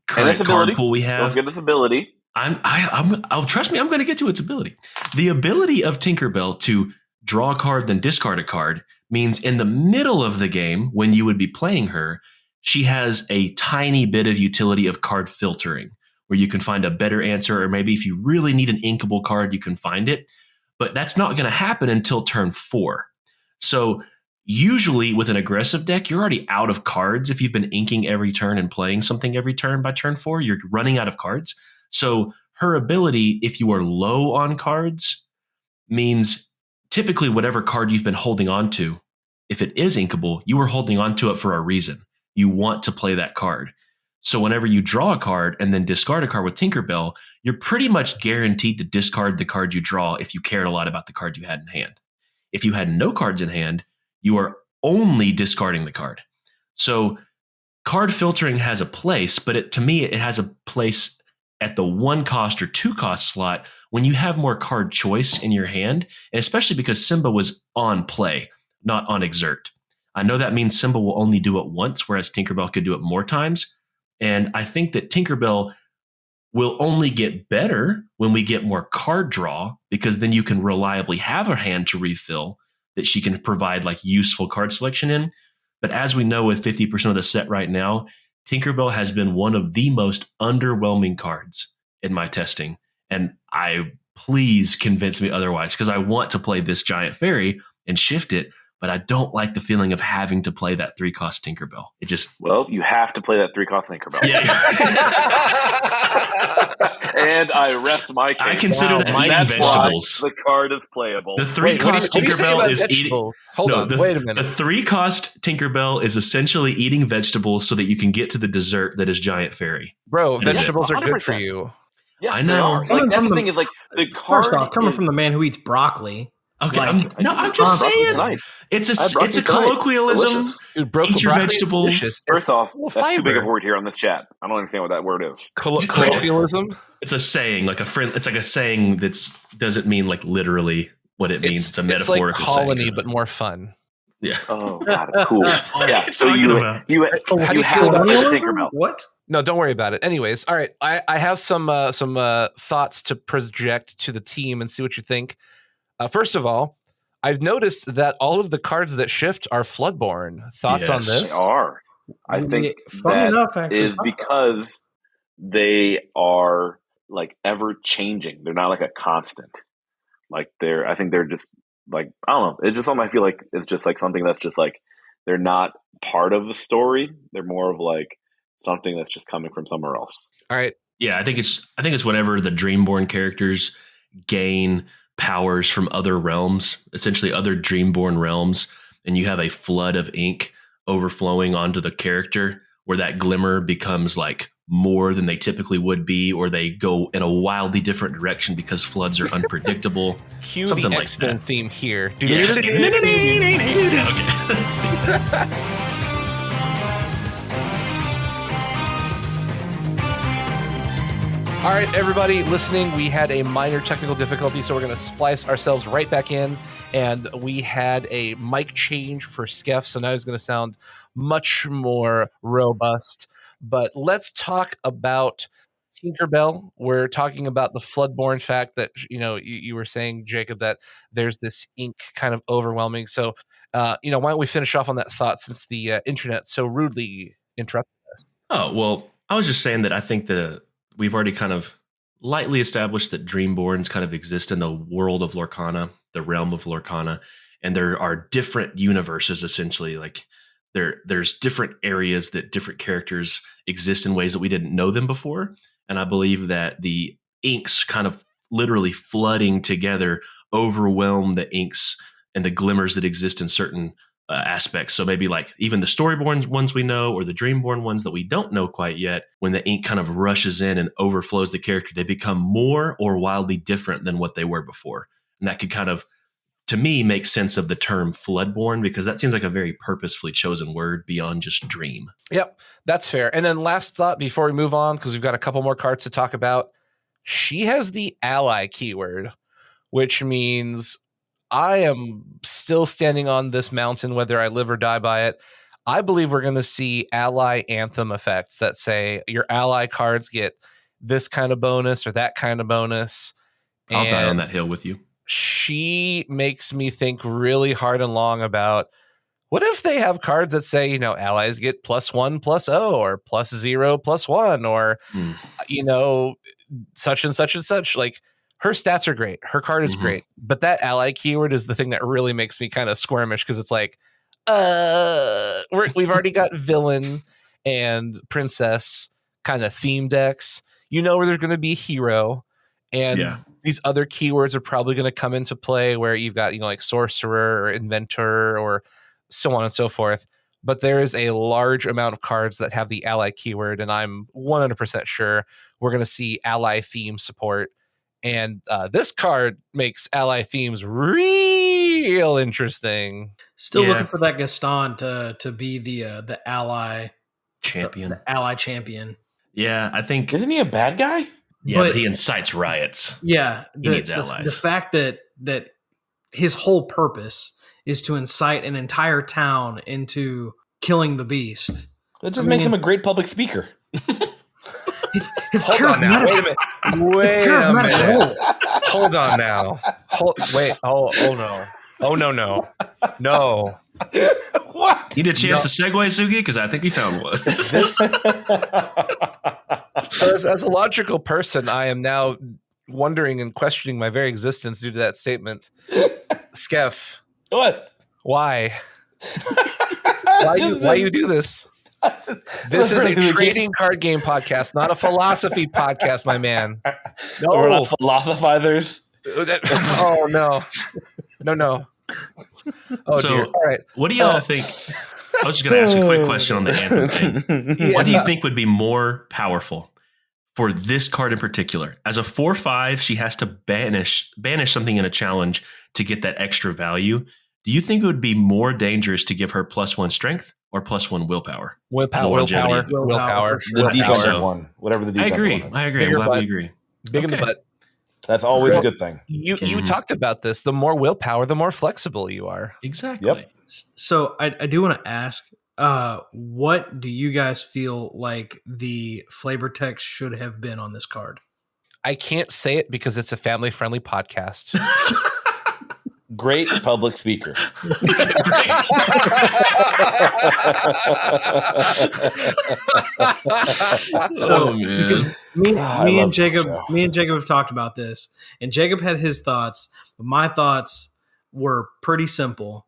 current card pool we have. Don't get this ability. I'll trust me. I'm going to get to its ability. The ability of Tinkerbell to draw a card then discard a card means in the middle of the game when you would be playing her, she has a tiny bit of utility of card filtering, where you can find a better answer, or maybe if you really need an inkable card, you can find it. But that's not going to happen until turn 4. So usually with an aggressive deck, you're already out of cards. If you've been inking every turn and playing something every turn by turn 4, you're running out of cards. So her ability, if you are low on cards, means typically whatever card you've been holding on to, if it is inkable, you were holding on to it for a reason. You want to play that card. So whenever you draw a card and then discard a card with Tinkerbell, you're pretty much guaranteed to discard the card you draw if you cared a lot about the card you had in hand. If you had no cards in hand, you are only discarding the card. So card filtering has a place, but to me, it has a place at the 1 cost or 2 cost slot when you have more card choice in your hand, and especially because Simba was on play, not on exert. I know that means Simba will only do it once, whereas Tinkerbell could do it more times. And I think that Tinkerbell will only get better when we get more card draw, because then you can reliably have her hand to refill that she can provide useful card selection in. But as we know with 50% of the set right now, Tinkerbell has been one of the most underwhelming cards in my testing. And please convince me otherwise, because I want to play this giant fairy and shift it, but I don't like the feeling of having to play that 3 cost Tinkerbell. You have to play that 3 cost Tinkerbell. Yeah. And I rest my case. I consider that eating vegetables. The card is playable. The 3 cost Tinkerbell is eating. Hold on, wait a minute. The 3 cost Tinkerbell is essentially eating vegetables so that you can get to the dessert that is Giant Fairy. Bro, vegetables are good for you. Yes, I know. That's the thing is the card. First off, coming from the man who eats broccoli. Okay, I'm just saying. It's a colloquialism. Dude, eat your vegetables. First off, that's too big a word here on this chat. I don't understand what that word is. Colloquialism? It's a saying, like a friend. It's like a saying that doesn't mean literally what it means. It's a metaphorical it's like colony, saying. but more fun. Yeah. Oh, God, cool. Yeah. So how do you feel about Tinkerbell? What? No, don't worry about it. Anyways, all right. I have some thoughts to project to the team and see what you think. First of all, I've noticed that all of the cards that shift are Floodborn. Thoughts on this? They are. I think that is because they are ever changing. They're not a constant. I think they're just I don't know. It's just something I feel like it's just something that's just they're not part of the story. They're more of something that's just coming from somewhere else. All right. Yeah, I think it's whenever the Dreamborn characters gain powers from other realms, essentially other Dreamborn realms, and you have a flood of ink overflowing onto the character where that glimmer becomes more than they typically would be, or they go in a wildly different direction because floods are unpredictable. Cue Something the like X-Men that. theme here. Yeah. Okay. All right, everybody listening, we had a minor technical difficulty, so we're going to splice ourselves right back in. And we had a mic change for Skeff, so now he's going to sound much more robust. But let's talk about Tinkerbell. We're talking about the Floodborne fact that, you were saying, Jacob, that there's this ink kind of overwhelming. So, why don't we finish off on that thought since the internet so rudely interrupted us? Oh, well, I was just saying that I think we've already kind of lightly established that Dreamborns kind of exist in the world of Lorcana, the realm of Lorcana, and there are different universes, essentially. Like there's different areas that different characters exist in ways that we didn't know them before. And I believe that the inks kind of literally flooding together overwhelm the inks and the glimmers that exist in certain aspects. So maybe like even the Storyborn ones we know, or the Dreamborn ones that we don't know quite yet, when the ink kind of rushes in and overflows the character, they become more or wildly different than what they were before. And that could kind of, to me, make sense of the term Floodborn, because that seems like a very purposefully chosen word beyond just dream. Yep, that's fair. And then last thought before we move on, because we've got a couple more cards to talk about. She has the ally keyword, which means I am still standing on this mountain, whether I live or die by it. I believe we're going to see ally anthem effects that say your ally cards get this kind of bonus or that kind of bonus. I'll die on that hill with you. She makes me think really hard and long about, what if they have cards that say, allies get +1/+0 or +0/+1 or, such and such and such. Like, her stats are great. Her card is great. But that ally keyword is the thing that really makes me kind of squirmish, because it's like, we've already got villain and princess kind of theme decks. Where there's going to be hero. And these other keywords are probably going to come into play where you've got, like sorcerer or inventor or so on and so forth. But there is a large amount of cards that have the ally keyword. And I'm 100% sure we're going to see ally theme support. And this card makes ally themes real interesting. Still looking for that Gaston to be the ally champion. The ally champion. Yeah, I think. Isn't he a bad guy? Yeah, but he incites riots. Yeah, he needs allies. The fact that his whole purpose is to incite an entire town into killing the beast. That just makes him a great public speaker. Hold on now. Wait a minute. Wait a minute. Hold on now. Wait. Oh no. Oh no. What? Need a chance to segue, Sugi? Because I think we found one. So as a logical person, I am now wondering and questioning my very existence due to that statement. Skeff. What? Why? Why you do this? This is a trading card game podcast, not a philosophy podcast, my man. No, we're not philosophizers. Oh no. Oh so, dear. All right. What do y'all think? I was just going to ask a quick question on the anthem thing. Yeah. What do you think would be more powerful for this card in particular? As a 4/5, she has to banish something in a challenge to get that extra value. Do you think it would be more dangerous to give her +1 strength or +1 willpower? Willpower. The defensive one, whatever the defensive one is. I agree. I'm glad we agree. Big in the butt. That's always a good thing. You talked about this. The more willpower, the more flexible you are. Exactly. Yep. So I do want to ask, what do you guys feel like the flavor text should have been on this card? I can't say it because it's a family-friendly podcast. Great public speaker. So, because me and Jacob have talked about this, and Jacob had his thoughts, but my thoughts were pretty simple.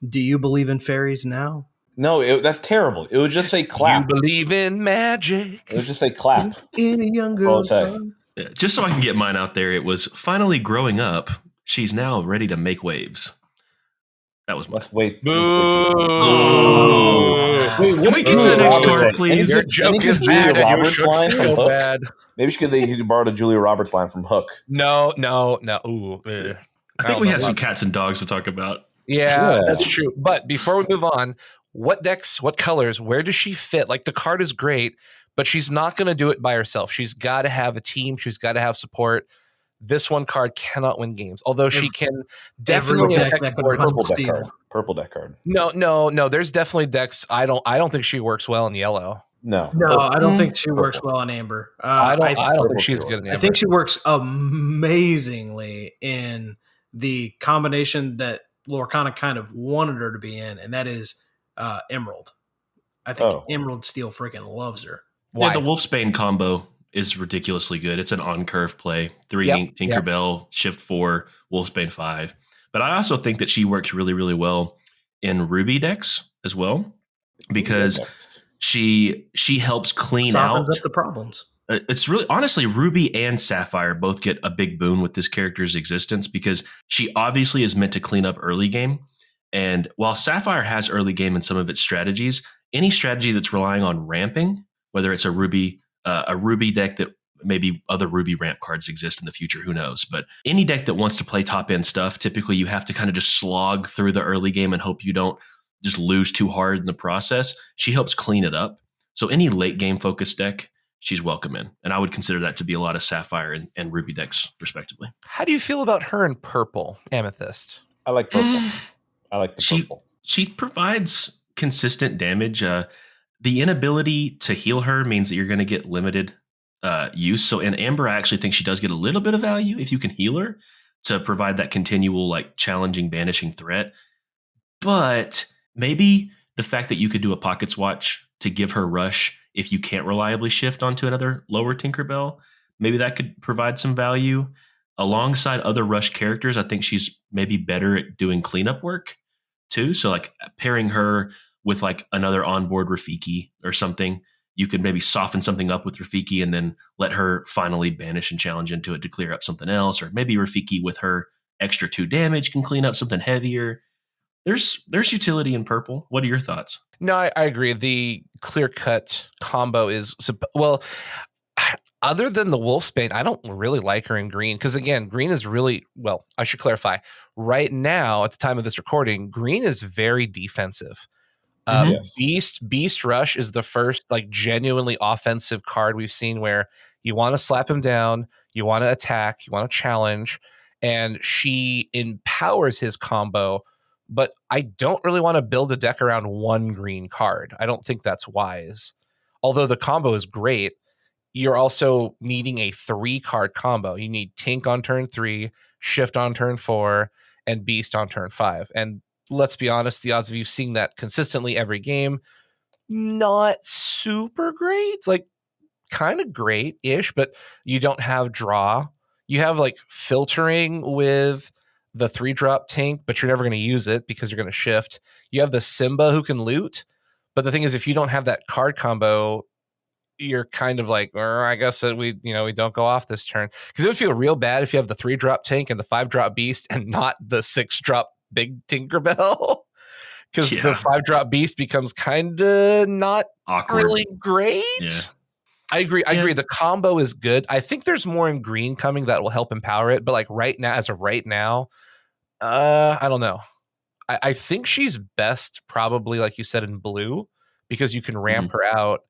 Do you believe in fairies now? No, that's terrible. It would just say clap. You believe in magic. It would just say clap. In a young girl's heart. Yeah, just so I can get mine out there, it was finally growing up. She's now ready to make waves. That was mine. Let's wait. Boo! Can we get to the next card, please? Your joke is bad, and you should feel bad. Maybe they could borrow the Julia Roberts line from Hook. No. Ooh, I think we had some cats and dogs to talk about. Yeah, that's true. But before we move on, what decks, what colors, where does she fit? Like, the card is great, but she's not going to do it by herself. She's got to have a team. She's got to have support. This one card cannot win games, although she can definitely affect the board. Purple deck card. No. There's definitely decks. I don't think she works well in yellow. No, I don't think she works well in amber. I don't think she's good in amber. I think she works amazingly in the combination that Lorcana kind of wanted her to be in, and that is Emerald. I think Emerald Steel freaking loves her. Why? Yeah, the Wolfsbane combo is ridiculously good. It's an on-curve play. 3 Tinkerbell, Shift 4, Wolfsbane 5. But I also think that she works really, really well in Ruby decks as well, because she helps clean out the problems. It's really, honestly, Ruby and Sapphire both get a big boon with this character's existence, because she obviously is meant to clean up early game. And while Sapphire has early game in some of its strategies, any strategy that's relying on ramping, whether it's a Ruby deck that maybe other Ruby ramp cards exist in the future, who knows? But any deck that wants to play top end stuff, typically you have to kind of just slog through the early game and hope you don't just lose too hard in the process. She helps clean it up. So any late game focused deck, she's welcome in. And I would consider that to be a lot of Sapphire and Ruby decks, respectively. How do you feel about her in purple, Amethyst? I like purple. I like the purple. She provides consistent damage. The inability to heal her means that you're going to get limited use. So in Amber, I actually think she does get a little bit of value if you can heal her to provide that continual, like, challenging, banishing threat. But maybe the fact that you could do a Pockets Watch to give her rush if you can't reliably shift onto another lower Tinkerbell, maybe that could provide some value. Alongside other rush characters, I think she's maybe better at doing cleanup work too. So like pairing her with like another onboard Rafiki or something, you could maybe soften something up with Rafiki and then let her finally banish and challenge into it to clear up something else. Or maybe Rafiki with her extra 2 damage can clean up something heavier. There's utility in purple. What are your thoughts? No, I agree. The clear-cut combo is, well, other than the Wolfsbane, I don't really like her in green, because, again, green is really, well, I should clarify. Right now, at the time of this recording, green is very defensive. Yes. Beast Rush is the first, like, genuinely offensive card we've seen where you want to slap him down, you want to attack, you want to challenge, and she empowers his combo. But I don't really want to build a deck around one green card. I don't think that's wise. Although the combo is great, you're also needing a 3-card combo. You need Tink on turn 3, Shift on turn 4, and Beast on turn 5. And let's be honest, the odds of you seeing that consistently every game, not super great. Like, kind of great-ish, but you don't have draw. You have, like, filtering with the 3-drop Tink, but you're never going to use it because you're going to shift. You have the Simba who can loot, but the thing is, if you don't have that card combo, you're kind of like, I guess that we don't go off this turn, because it would feel real bad if you have the 3-drop Tink and the 5-drop Beast and not the 6-drop big Tinkerbell, because the 5-drop Beast becomes kind of not awkward. Really great. Yeah. I agree. The combo is good. I think there's more in green coming that will help empower it. But like right now, I don't know. I think she's best probably, like you said, in blue, because you can ramp her out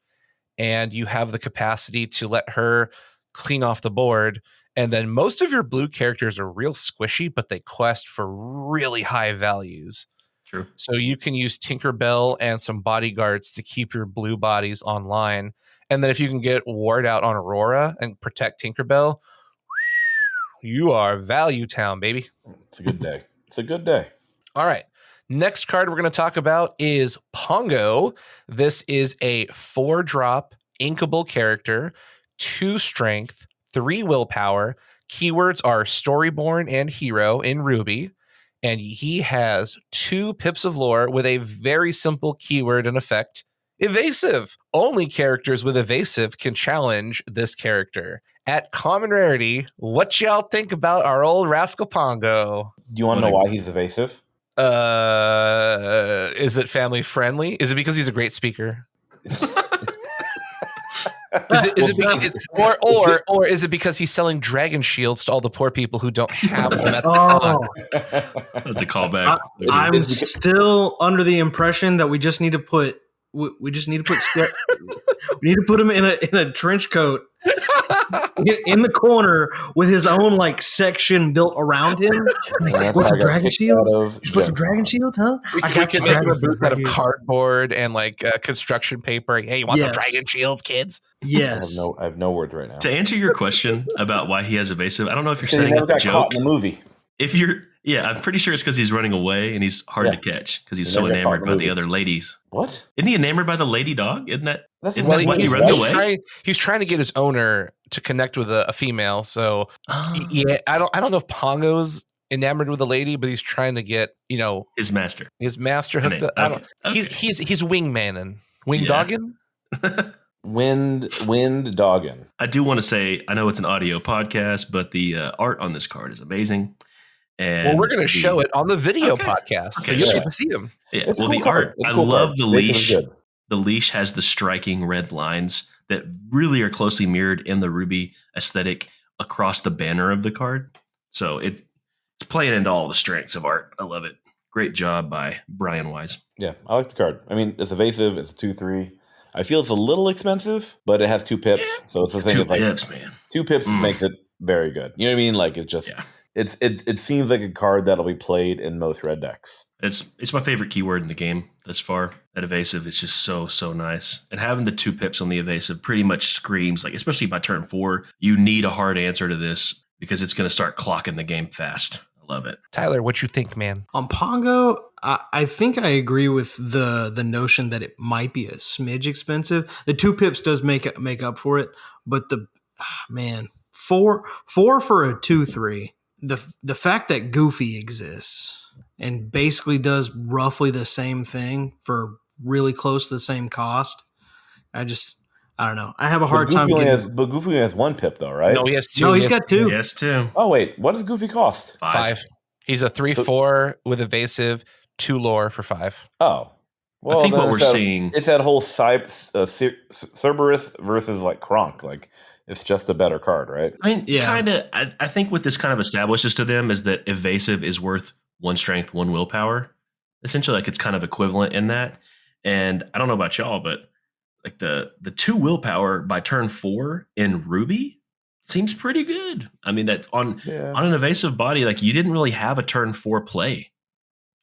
and you have the capacity to let her clean off the board. And then most of your blue characters are real squishy, but they quest for really high values. True. So you can use Tinkerbell and some bodyguards to keep your blue bodies online. And then if you can get Ward out on Aurora and protect Tinkerbell, you are Value Town, baby. It's a good day. It's a good day. All right. Next card we're going to talk about is Pongo. This is a 4-drop inkable character, 2 strength, 3 willpower. Keywords are Storyborn and Hero in Ruby. And he has 2 pips of lore with a very simple keyword and effect. Evasive. Only characters with evasive can challenge this character. At common rarity, what y'all think about our old Rascal Pongo? Do you want to know why he's evasive? Is it family friendly? Is it because he's a great speaker? Is it because or is it because he's selling dragon shields to all the poor people who don't have them at the time? That's a callback. I'm still under the impression that we just need to put we need to put him in a trench coat in the corner with his own like section built around him. What's some dragon shields? You put some dragon shields, huh? I could make a booth out of cardboard and like construction paper. Hey, you want some dragon shields, kids? Yes. I have no words right now. To answer your question about why he has evasive, I don't know if you're setting up a joke. Caught in the movie. I'm pretty sure it's because he's running away and he's hard to catch because he's so enamored by the other ladies. What? Isn't he enamored by the lady dog? Isn't that why he runs away? He's trying to get his owner to connect with a female. So yeah, I don't know if Pongo's enamored with a lady, but he's trying to get his master hooked up. Okay. He's wingmaning, dogging. Wind dogging. I do want to say, I know it's an audio podcast, but the art on this card is amazing. And we're going to show it on the video podcast, so you'll get to see them. Yeah, it's well, cool the art, I love the leash. Good. The leash has the striking red lines that really are closely mirrored in the ruby aesthetic across the banner of the card. So it's playing into all the strengths of art. I love it. Great job by Brian Wise. Yeah, I like the card. I mean, it's evasive. It's a 2/3. I feel it's a little expensive, but it has 2 pips. So it's a thing. 2 of like, pips, man. 2 pips makes it very good. You know what I mean? Like it's just. Yeah. It seems like a card that'll be played in most red decks. It's my favorite keyword in the game thus far. That evasive is just so nice. And having the 2 pips on the evasive pretty much screams, like, especially by turn 4, you need a hard answer to this because it's going to start clocking the game fast. I love it. Tyler, what you think, man? On Pongo, I think I agree with the notion that it might be a smidge expensive. The 2 pips does make up for it, but four for a 2/3. The fact that Goofy exists and basically does roughly the same thing for really close to the same cost, I don't know. I have a hard time. But Goofy only has 1 pip though, right? No, he has 2. No, he's got 2. He has 2. Oh wait, what does Goofy cost? 5. He's a 3/4 with evasive, 2 lore for 5. Oh, well, I think what we're seeing, it's that whole Cerberus versus like Kronk, like. It's just a better card, right? I mean, kind of. I think what this kind of establishes to them is that evasive is worth 1 strength, 1 willpower. Essentially, like it's kind of equivalent in that. And I don't know about y'all, but like the 2 willpower by turn 4 in Ruby seems pretty good. I mean, that on an evasive body, like you didn't really have a turn 4 play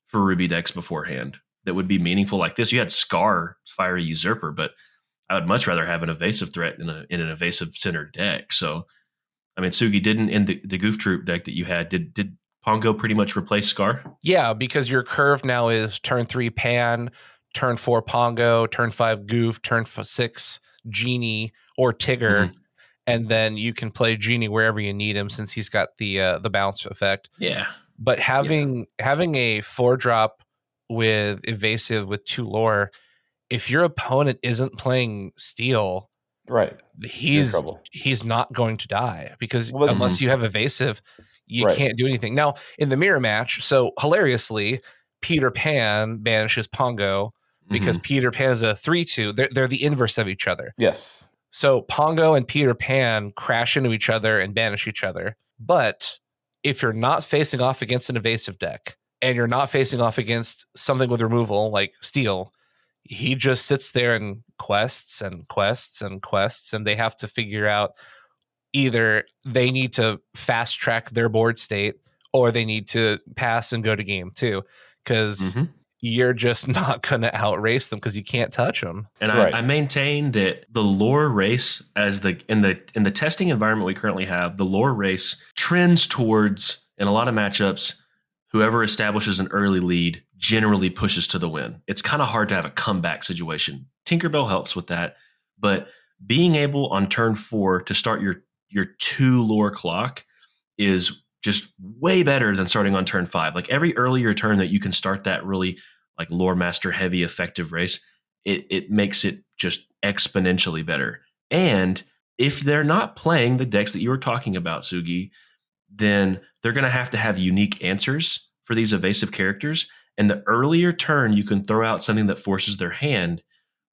for Ruby decks beforehand that would be meaningful like this. You had Scar, Fiery Usurper, but I would much rather have an evasive threat in an evasive centered deck. So, I mean, Sugi, didn't in the Goof Troop deck that you had, did Pongo pretty much replace Scar? Yeah, because your curve now is turn 3 Pan, turn 4 Pongo, turn 5 Goof, turn 6 Genie or Tigger, and then you can play Genie wherever you need him since he's got the bounce effect. Yeah, but having a 4-drop with evasive with 2 lore. If your opponent isn't playing Steel, right, he's not going to die because unless you have evasive, you can't do anything. Now, in the mirror match, so hilariously, Peter Pan banishes Pongo because Peter Pan is a 3/2. They're the inverse of each other. Yes. So Pongo and Peter Pan crash into each other and banish each other. But if you're not facing off against an evasive deck and you're not facing off against something with removal like Steel, he just sits there and quests, and they have to figure out either they need to fast track their board state or they need to pass and go to game 2 because you're just not going to outrace them because you can't touch them. And I maintain that the lore race, as in the testing environment we currently have, the lore race trends towards, in a lot of matchups, whoever establishes an early lead generally pushes to the win. It's kind of hard to have a comeback situation. Tinkerbell helps with that, but being able on turn 4 to start your 2 lore clock is just way better than starting on turn 5. Like every earlier turn that you can start that really like lore master heavy effective race, it makes it just exponentially better. And if they're not playing the decks that you were talking about, Sugi, then they're going to have unique answers for these evasive characters. And the earlier turn you can throw out something that forces their hand,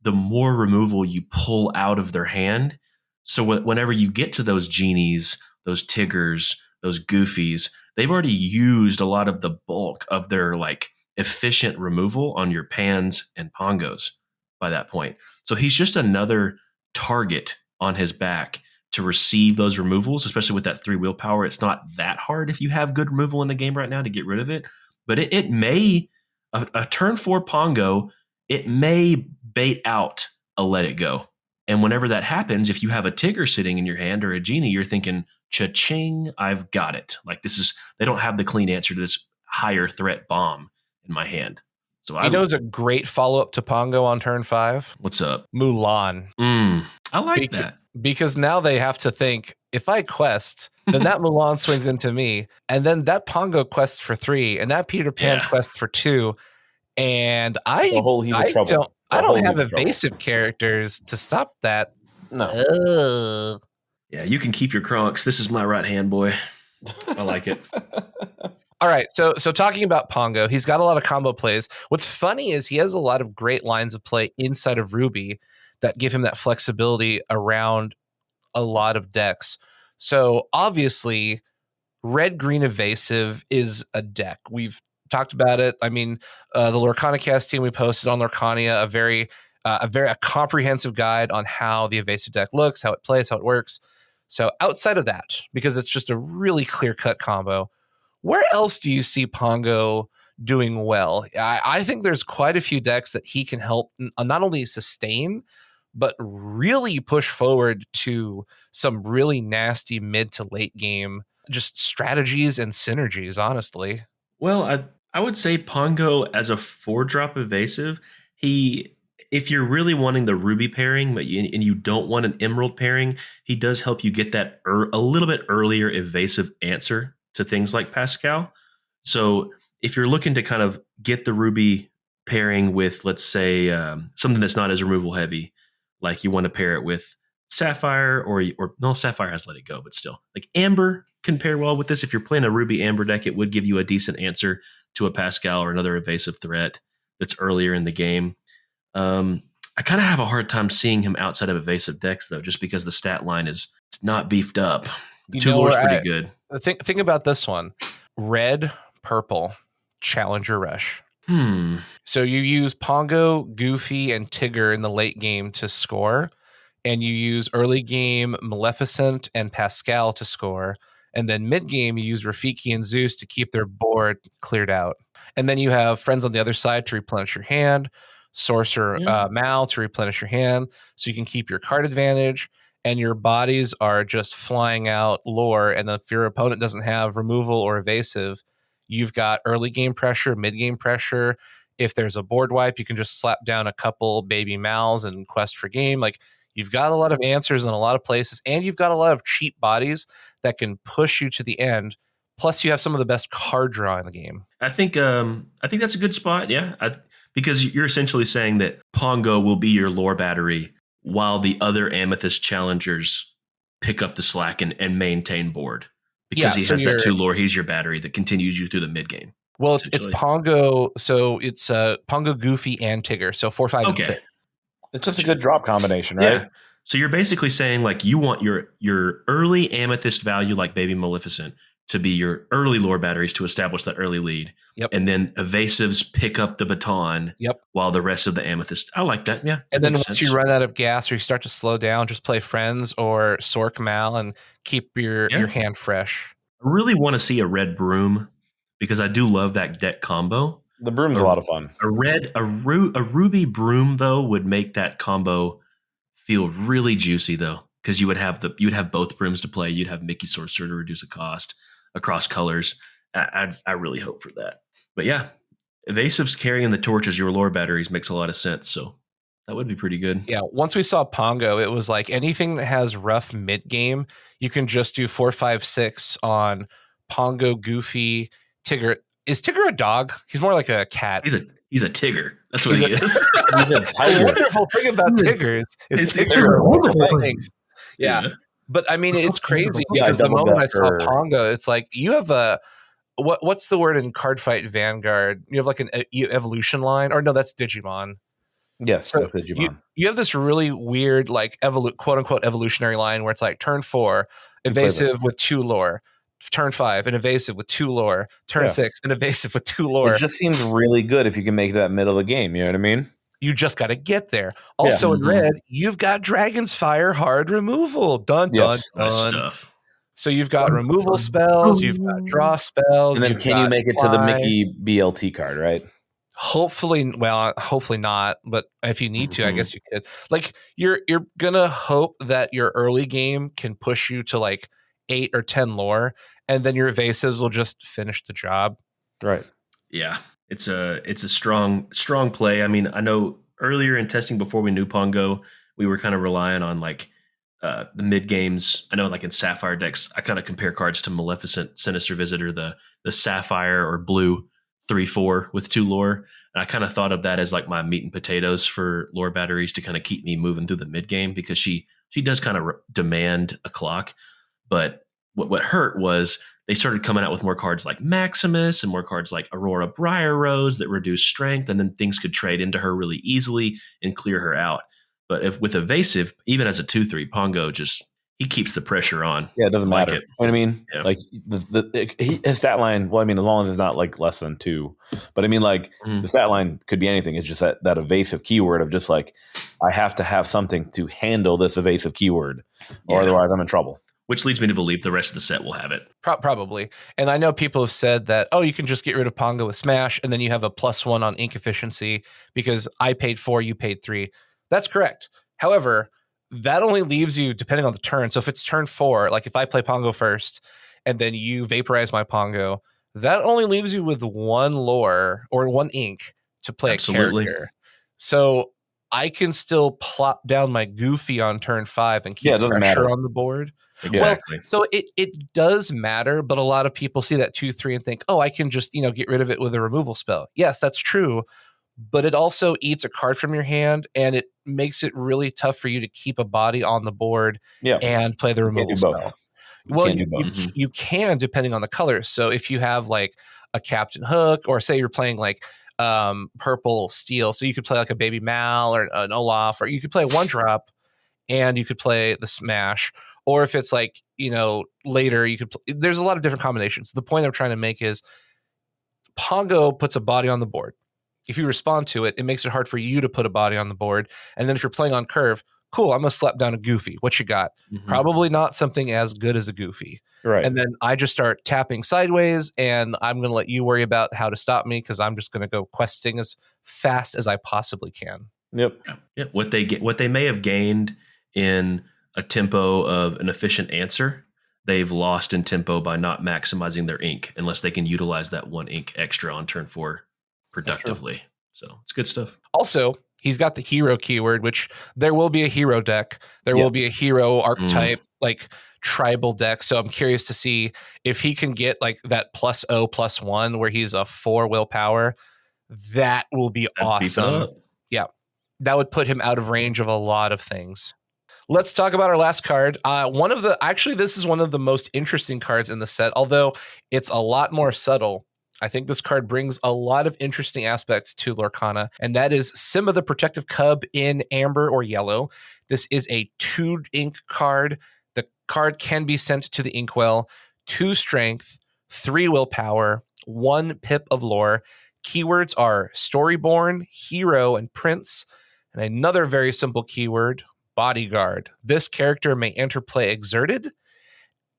the more removal you pull out of their hand. So whenever you get to those genies, those Tiggers, those Goofies, they've already used a lot of the bulk of their like efficient removal on your Pans and Pongos by that point. So he's just another target on his back to receive those removals, especially with that 3 willpower. It's not that hard if you have good removal in the game right now to get rid of it. But it may, a turn 4 Pongo, it may bait out a Let It Go. And whenever that happens, if you have a Tigger sitting in your hand or a Genie, you're thinking, cha-ching, I've got it. Like they don't have the clean answer to this higher threat bomb in my hand. So you know, it's a great follow-up to Pongo on turn 5. What's up? Mulan. I like that. Because now they have to think, if I quest, then that Mulan swings into me, and then that Pongo quests for 3, and that Peter Pan quests for 2, and I don't have evasive characters to stop that. No. Yeah, you can keep your Kronks. This is my right hand, boy. I like it. All right, so talking about Pongo, he's got a lot of combo plays. What's funny is he has a lot of great lines of play inside of Ruby that give him that flexibility around a lot of decks. So obviously, red-green evasive is a deck. We've talked about it. I mean, the LorcanaCast team, we posted on Lorcania a very comprehensive guide on how the evasive deck looks, how it plays, how it works. So outside of that, because it's just a really clear-cut combo, where else do you see Pongo doing well? I think there's quite a few decks that he can help not only sustain, but really push forward to some really nasty mid to late game just strategies and synergies, honestly. Well, I would say Pongo as a 4-drop evasive, if you're really wanting the Ruby pairing and you don't want an Emerald pairing, he does help you get that a little bit earlier evasive answer to things like Pascal. So if you're looking to kind of get the Ruby pairing with, let's say, something that's not as removal heavy, like you want to pair it with Sapphire or no, Sapphire has Let It Go, but still, like Amber can pair well with this. If you're playing a Ruby Amber deck, it would give you a decent answer to a Pascal or another evasive threat that's earlier in the game. I kind of have a hard time seeing him outside of evasive decks, though, just because the stat line is not beefed up. Two-Lore's pretty good. Think about this one. Red, purple, Challenger Rush. So you use Pongo, Goofy, and Tigger in the late game to score, and you use early game Maleficent and Pascal to score, and then mid game you use Rafiki and Zeus to keep their board cleared out. And then you have friends on the other side to replenish your hand, Sorcerer Mal to replenish your hand, so you can keep your card advantage, and your bodies are just flying out lore. And if your opponent doesn't have removal or evasive, you've got early game pressure, mid game pressure. If there's a board wipe, you can just slap down a couple baby Mals and quest for game. Like, you've got a lot of answers in a lot of places, and you've got a lot of cheap bodies that can push you to the end. Plus, you have some of the best card draw in the game. I think that's a good spot. Yeah, because you're essentially saying that Pongo will be your lore battery while the other Amethyst challengers pick up the slack and maintain board. Because he has that 2 lore, he's your battery that continues you through the mid game. Well, it's Pongo, so it's Pongo, Goofy, and Tigger. So 4, 5, and 6. It's just a good drop combination, right? Yeah. So you're basically saying, like, you want your early Amethyst value, like Baby Maleficent, to be your early lore batteries to establish that early lead. Yep. And then evasives pick up the baton. Yep. While the rest of the Amethyst. I like that. Yeah. And then once you run out of gas or you start to slow down, just play Friends or Sork Mal and keep your hand fresh. I really want to see a red broom because I do love that deck combo. The broom's a lot of fun. A ruby broom though would make that combo feel really juicy though, because you would have both brooms to play. You'd have Mickey Sorcerer to reduce a cost across colors. I really hope for that. But yeah, evasives carrying the torch as your lore batteries makes a lot of sense. So that would be pretty good. Yeah. Once we saw Pongo, it was like anything that has rough mid game, you can just do 4, 5, 6 on Pongo, Goofy, Tigger. Is Tigger a dog? He's more like a cat. He's a Tigger. That's what he is. He's a tiger. The wonderful thing about Tiggers is Tiggers are wonderful things. Yeah. But I mean, it's crazy because the moment I saw Pongo, it's like you have a what's the word in Cardfight Vanguard? You have like an evolution line, or no, that's Digimon. Yes, So that's Digimon. you have this really weird, like quote unquote evolutionary line where it's like turn 4, evasive with 2 lore. Turn 5, an evasive with 2 lore. Turn 6, an evasive with 2 lore. It just seems really good if you can make it that middle of the game. You know what I mean? You just got to get there. Also in red, you've got Dragon's Fire hard removal. Dun, dun, dun. Nice stuff. So you've got removal spells, you've got draw spells. And then can you make it to the Mickey BLT card, right? Hopefully not. But if you need to, I guess you could. Like you're gonna hope that your early game can push you to like 8 or 10 lore, and then your evasives will just finish the job. Right. Yeah. It's a strong play. I mean, I know earlier in testing before we knew Pongo, we were kind of relying on like the mid games. I know like in Sapphire decks, I kind of compare cards to Maleficent, Sinister Visitor, the Sapphire or blue 3/4 with 2 lore. And I kind of thought of that as like my meat and potatoes for lore batteries to kind of keep me moving through the mid game, because she does kind of demand a clock. But what hurt was they started coming out with more cards like Maximus and more cards like Aurora Briar Rose that reduce strength, and then things could trade into her really easily and clear her out. But if with evasive, even as a 2/3, Pongo he keeps the pressure on. Yeah, it doesn't matter. Like You know what I mean? Yeah. Like his stat line, well, I mean, as long as it's not like less than 2. But I mean, like the stat line could be anything. It's just that evasive keyword of just like, I have to have something to handle this evasive keyword, or otherwise I'm in trouble. Which leads me to believe the rest of the set will have it. Probably. And I know people have said that, you can just get rid of Pongo with Smash, and then you have a +1 on ink efficiency because I paid 4, you paid 3. That's correct. However, that only leaves you, depending on the turn. So if it's turn 4, like if I play Pongo first and then you vaporize my Pongo, that only leaves you with 1 lore or 1 ink to play a character. So I can still plop down my Goofy on turn 5 and keep pressure on the board. Exactly. Well, so it does matter, but a lot of people see that 2/3 and think, I can just get rid of it with a removal spell. Yes, that's true, but it also eats a card from your hand, and it makes it really tough for you to keep a body on the board and play the removal spell. You can, depending on the colors. So if you have like a Captain Hook, or say you're playing like purple steel, so you could play like a Baby Mal or an Olaf, or you could play 1-drop and you could play the Smash. Or if it's like, later, you could there's a lot of different combinations. The point I'm trying to make is Pongo puts a body on the board. If you respond to it, it makes it hard for you to put a body on the board. And then if you're playing on curve, cool, I'm going to slap down a Goofy. What you got? Probably not something as good as a Goofy. Right. And then I just start tapping sideways, and I'm going to let you worry about how to stop me, because I'm just going to go questing as fast as I possibly can. Yep. Yeah. What they may have gained in a tempo of an efficient answer, they've lost in tempo by not maximizing their ink, unless they can utilize that 1 ink extra on turn 4 productively. So it's good stuff. Also, he's got the hero keyword, which there will be a hero deck. There will be a hero archetype, like tribal deck. So I'm curious to see if he can get like that +0/+1 where he's a 4 willpower. That will be awesome. Yeah. That would put him out of range of a lot of things. Let's talk about our last card. This is one of the most interesting cards in the set, although it's a lot more subtle. I think this card brings a lot of interesting aspects to Lorcana, and that is Simba the Protective Cub in amber or yellow. This is a 2 ink card. The card can be sent to the inkwell. 2 strength, 3 willpower, 1 pip of lore. Keywords are Storyborn, Hero, and Prince. And another very simple keyword, Bodyguard. This character may enter play exerted.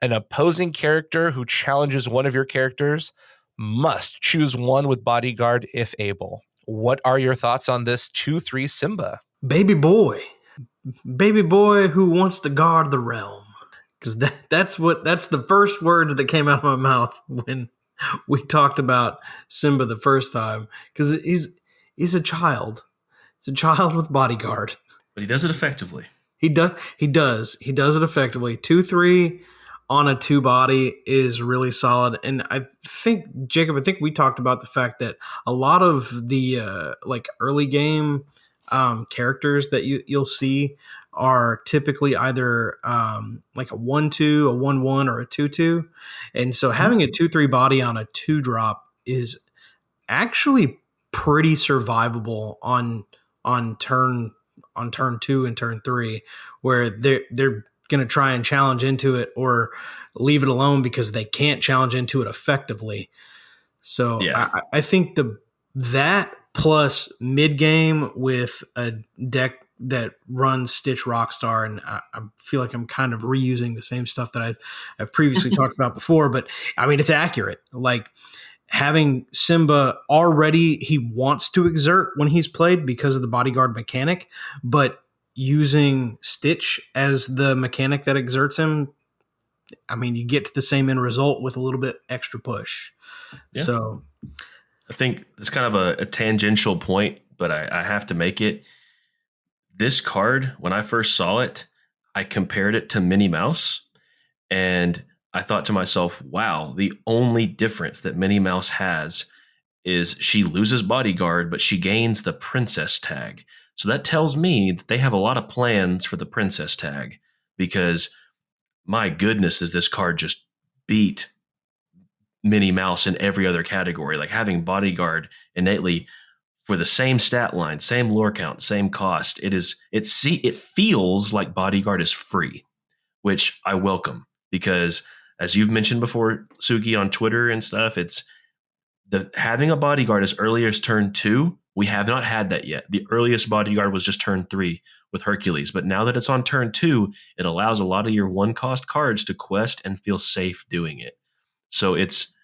An opposing character who challenges one of your characters must choose one with Bodyguard if able. What are your thoughts on this 2/3 Simba? Baby boy who wants to guard the realm. Because that's the first words that came out of my mouth when we talked about Simba the first time. Because he's a child. It's a child with Bodyguard. But he does it effectively. He does it effectively. 2/3 on a 2 body is really solid. And I think, Jacob, we talked about the fact that a lot of the like early game characters that you'll see are typically either like a 1/2, a 1/1, or a 2/2. And so having a 2/3 body on a 2-drop is actually pretty survivable on turn 2 and turn 3, where they're going to try and challenge into it or leave it alone because they can't challenge into it effectively. So I think that plus mid game with a deck that runs Stitch Rockstar, and I feel like I'm kind of reusing the same stuff that I've previously talked about before, but I mean, it's accurate. Like having Simba already, he wants to exert when he's played because of the bodyguard mechanic, but using Stitch as the mechanic that exerts him, I mean, you get to the same end result with a little bit extra push. Yeah. So I think it's kind of a tangential point, but I have to make it. This card, when I first saw it, I compared it to Minnie Mouse, and I thought to myself, wow, the only difference that Minnie Mouse has is she loses bodyguard, but she gains the princess tag. So that tells me that they have a lot of plans for the princess tag, because my goodness, does this card just beat Minnie Mouse in every other category. Like having bodyguard innately for the same stat line, same lore count, same cost. It feels like bodyguard is free, which I welcome, because as you've mentioned before, Suki, on Twitter and stuff, it's having a bodyguard as early as turn 2. We have not had that yet. The earliest bodyguard was just turn 3 with Hercules. But now that it's on turn 2, it allows a lot of your 1-cost cards to quest and feel safe doing it. So it's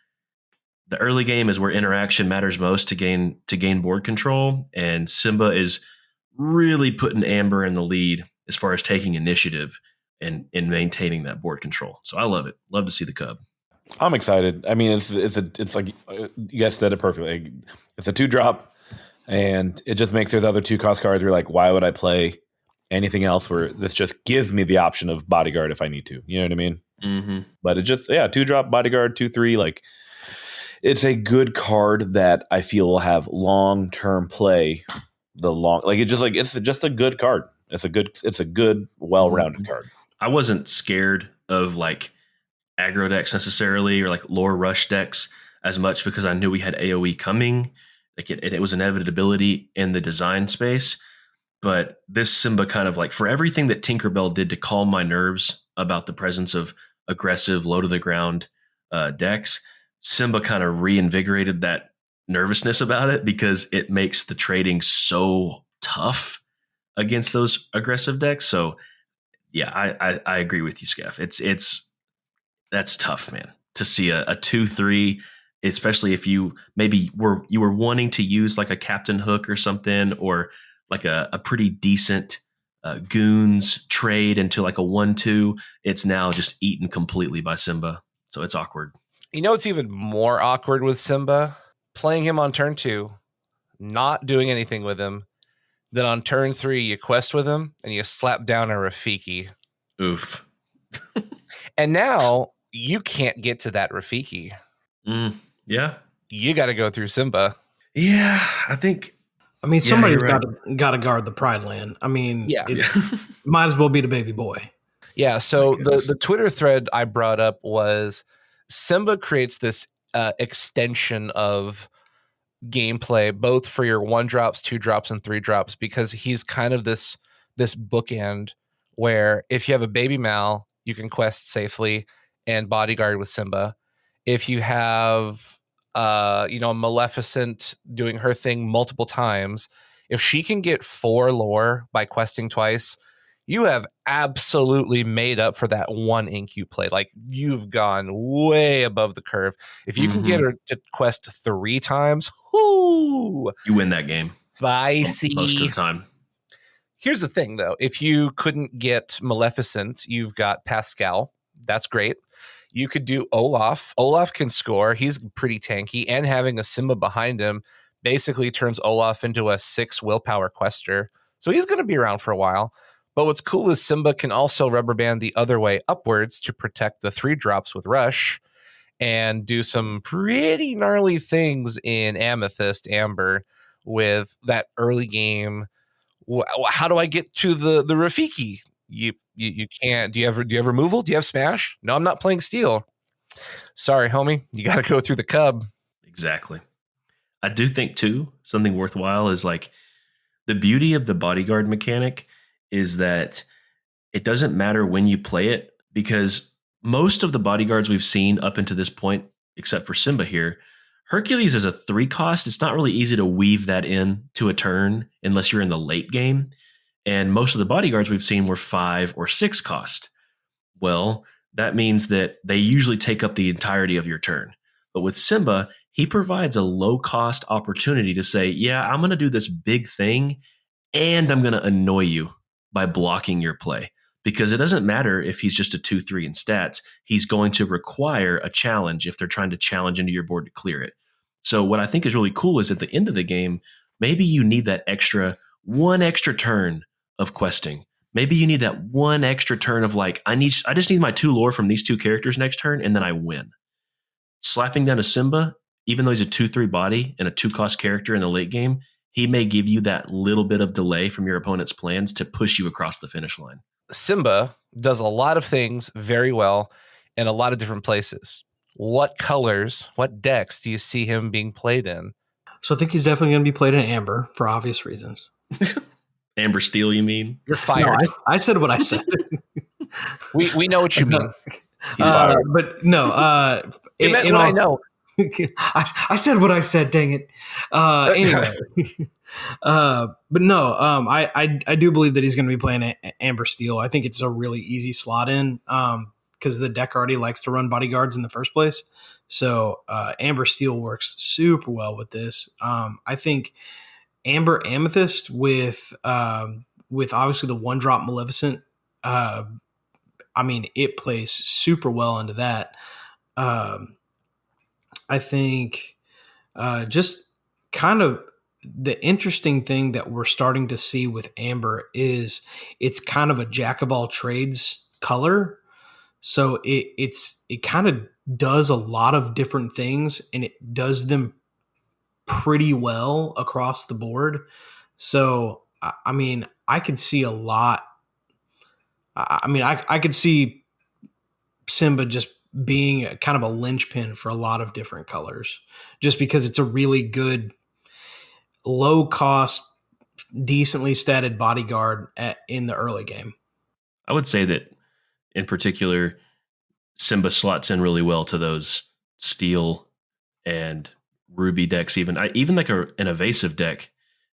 the early game is where interaction matters most to gain board control. And Simba is really putting Amber in the lead as far as taking initiative and maintaining that board control. So I love it. Love to see the Cub. I'm excited. I mean, it's like you guys said it perfectly. It's a 2-drop, and it just makes those other 2-cost cards. You're like, why would I play anything else where this just gives me the option of bodyguard if I need to? You know what I mean? Mm-hmm. But it just 2-drop bodyguard 2/3. Like, it's a good card that I feel will have long-term play. It's just a good card. It's a good, well-rounded card. I wasn't scared of like aggro decks necessarily, or like lore rush decks as much, because I knew we had AoE coming. Like it was an inevitability in the design space. But this Simba kind of like, for everything that Tinkerbell did to calm my nerves about the presence of aggressive, low to the ground decks, Simba kind of reinvigorated that nervousness about it, because it makes the trading so tough against those aggressive decks. So yeah, I agree with you, Skeff. That's tough, man, to see a 2/3, especially if you maybe were wanting to use like a Captain Hook or something, or like a pretty decent Goons trade into like a 1/2. It's now just eaten completely by Simba. So it's awkward. You know, it's even more awkward with Simba, playing him on turn 2, not doing anything with him. Then on turn 3, you quest with him and you slap down a Rafiki. Oof. And now you can't get to that Rafiki. Yeah. You got to go through Simba. Yeah, I think. I mean, somebody's got to guard the Pride Land. I mean, it might as well be the baby boy. Yeah. So the Twitter thread I brought up was Simba creates this extension of gameplay, both for your 1-drops, 2-drops, and 3-drops, because he's kind of this bookend where if you have a baby Mal, you can quest safely and bodyguard with Simba. If you have Maleficent doing her thing multiple times, if she can get 4 lore by questing twice, you have absolutely made up for that 1 ink you played. Like, you've gone way above the curve. If you can get her to quest 3 times, you win that game. Spicy. Most of the time. Here's the thing, though. If you couldn't get Maleficent, you've got Pascal. That's great. You could do Olaf. Olaf can score. He's pretty tanky, and having a Simba behind him basically turns Olaf into a 6 willpower quester. So he's going to be around for a while. But what's cool is Simba can also rubber band the other way upwards to protect the 3-drops with Rush and do some pretty gnarly things in Amethyst Amber with that early game How do I get to the Rafiki? You can't. Do you have removal? Do you have smash? No, I'm not playing steel. Sorry, homie. You got to go through the cub. Exactly. I do think too, something worthwhile is like the beauty of the bodyguard mechanic is that it doesn't matter when you play it, because most of the bodyguards we've seen up until this point, except for Simba here, Hercules is a 3 cost. It's not really easy to weave that in to a turn unless you're in the late game. And most of the bodyguards we've seen were 5 or 6 cost. Well, that means that they usually take up the entirety of your turn. But with Simba, he provides a low cost opportunity to say, yeah, I'm going to do this big thing and I'm going to annoy you by blocking your play. Because it doesn't matter if he's just a 2-3 in stats. He's going to require a challenge if they're trying to challenge into your board to clear it. So what I think is really cool is at the end of the game, maybe you need that one extra turn of questing. Maybe you need that one extra turn of like, I just need my 2 lore from these 2 characters next turn, and then I win. Slapping down a Simba, even though he's a 2-3 body and a 2-cost character in the late game, he may give you that little bit of delay from your opponent's plans to push you across the finish line. Simba does a lot of things very well in a lot of different places. What colors, what decks do you see him being played in? So I think he's definitely going to be played in Amber for obvious reasons. Amber Steel, you mean? You're fired. No, I said what I said. we know what you mean. But no, I know. I said what I said. Dang it. Anyway, but no, I do believe that he's going to be playing Amber Steel. I think it's a really easy slot in because the deck already likes to run bodyguards in the first place. So Amber Steel works super well with this. I think Amber Amethyst with obviously the 1-drop Maleficent. I mean, it plays super well into that. I think just kind of the interesting thing that we're starting to see with Amber is it's kind of a jack of all trades color. So it kind of does a lot of different things, and it does them pretty well across the board. So, I mean, I could see a lot. I mean, I could see Simba just being kind of a linchpin for a lot of different colors, just because it's a really good, low cost, decently statted bodyguard in the early game. I would say that in particular, Simba slots in really well to those steel and ruby decks. Even like an evasive deck,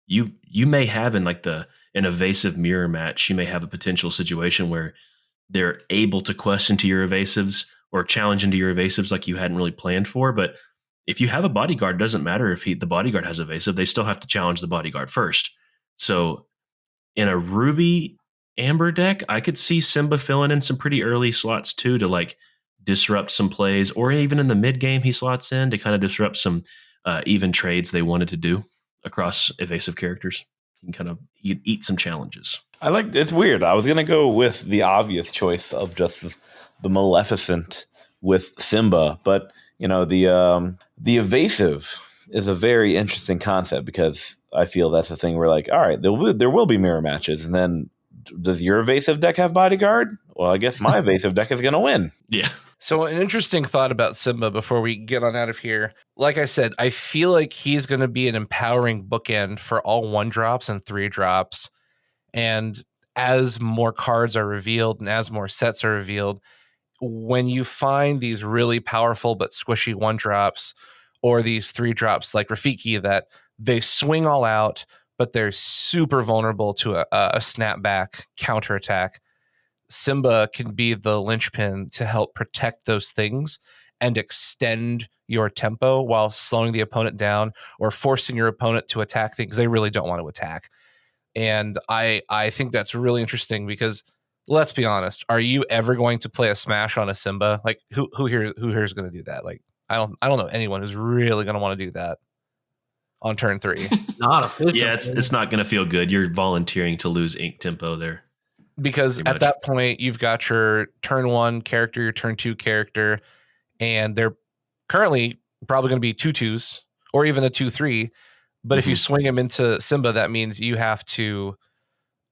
you may have in like an evasive mirror match, you may have a potential situation where they're able to quest into your evasives or challenge into your evasives like you hadn't really planned for. But if you have a bodyguard, it doesn't matter if the bodyguard has evasive, they still have to challenge the bodyguard first. So in a ruby amber deck, I could see Simba filling in some pretty early slots too to like disrupt some plays, or even in the mid game he slots in to kind of disrupt some even trades they wanted to do across evasive characters. He can eat some challenges. It's weird. I was going to go with the obvious choice of just the Maleficent with Simba, but you know, the evasive is a very interesting concept because I feel that's the thing where like, all right, there will be mirror matches, and then does your evasive deck have bodyguard? Well, I guess my evasive deck is going to win. Yeah. So an interesting thought about Simba before we get on out of here. Like I said, I feel like he's going to be an empowering bookend for all 1-drops and 3-drops. And as more cards are revealed and as more sets are revealed, when you find these really powerful but squishy 1-drops or these 3-drops like Rafiki that they swing all out, but they're super vulnerable to a snapback counterattack, Simba can be the linchpin to help protect those things and extend your tempo while slowing the opponent down or forcing your opponent to attack things they really don't want to attack. And I think that's really interesting because let's be honest, are you ever going to play a smash on a Simba? Like who here is going to do that? Like I don't know anyone who's really going to want to do that on turn 3. Not official. Yeah, it's not going to feel good. You're volunteering to lose ink tempo there. Because at that point, you've got your turn 1 character, your turn 2 character, and they're currently probably going to be 2/2s or even a 2/3. But if you swing them into Simba, that means you have to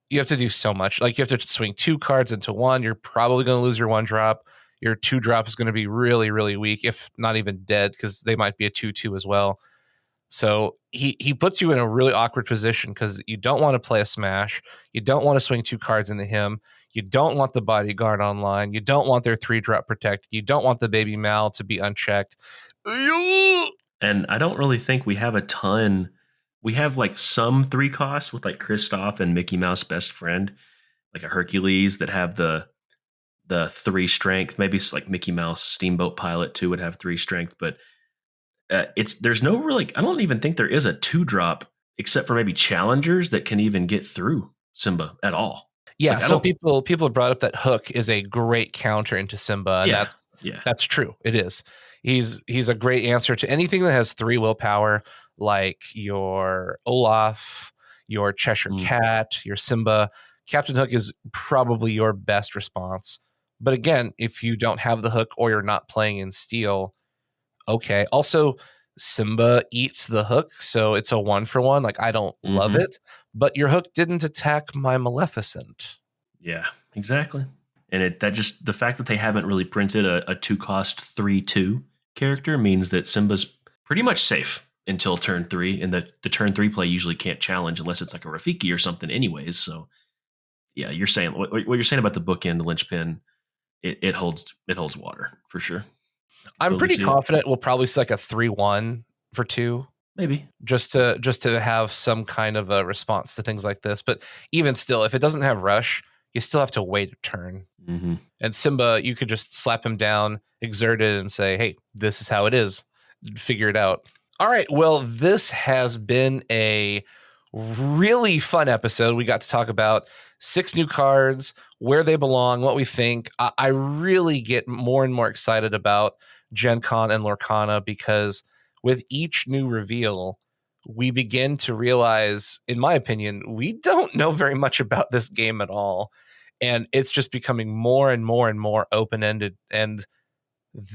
you have to do so much. Like you have to swing 2 cards into 1. You're probably going to lose your 1-drop. Your 2-drop is going to be really, really weak, if not even dead, because they might be a 2/2 as well. So he puts you in a really awkward position because you don't want to play a smash. You don't want to swing 2 cards into him. You don't want the bodyguard online. You don't want their 3-drop protected. You don't want the baby Mal to be unchecked. And I don't really think we have a ton. We have like some 3 costs with like Kristoff and Mickey Mouse Best Friend, like a Hercules that have the 3 strength. Maybe it's like Mickey Mouse Steamboat Pilot too would have 3 strength, but there's no really. I don't even think there is a 2-drop except for maybe challengers that can even get through Simba at all. Yeah, like, so people have brought up that Hook is a great counter into Simba, and that's true. It is. He's a great answer to anything that has 3 willpower, like your Olaf, your Cheshire Cat, your Simba. Captain Hook is probably your best response. But again, if you don't have the Hook or you're not playing in Steel, okay. Also, Simba eats the Hook, so it's a 1-for-1. Like, I don't love it, but your Hook didn't attack my Maleficent. Yeah, exactly. And the fact that they haven't really printed a 2-cost 3/2 character means that Simba's pretty much safe until turn 3, and the turn 3 play usually can't challenge unless it's like a Rafiki or something anyways. So yeah, you're saying what you're saying about the bookend, the linchpin, it holds water for sure. I'm pretty confident we'll probably see like a 3/1 for 2. Maybe. Just to have some kind of a response to things like this. But even still, if it doesn't have rush, you still have to wait a turn. And Simba, you could just slap him down, exert it, and say, hey, this is how it is. Figure it out. All right. Well, this has been a really fun episode. We got to talk about 6 new cards, where they belong, what we think. I really get more and more excited about Gen Con and Lorcana because with each new reveal, we begin to realize, in my opinion, we don't know very much about this game at all. And it's just becoming more and more and more open-ended. And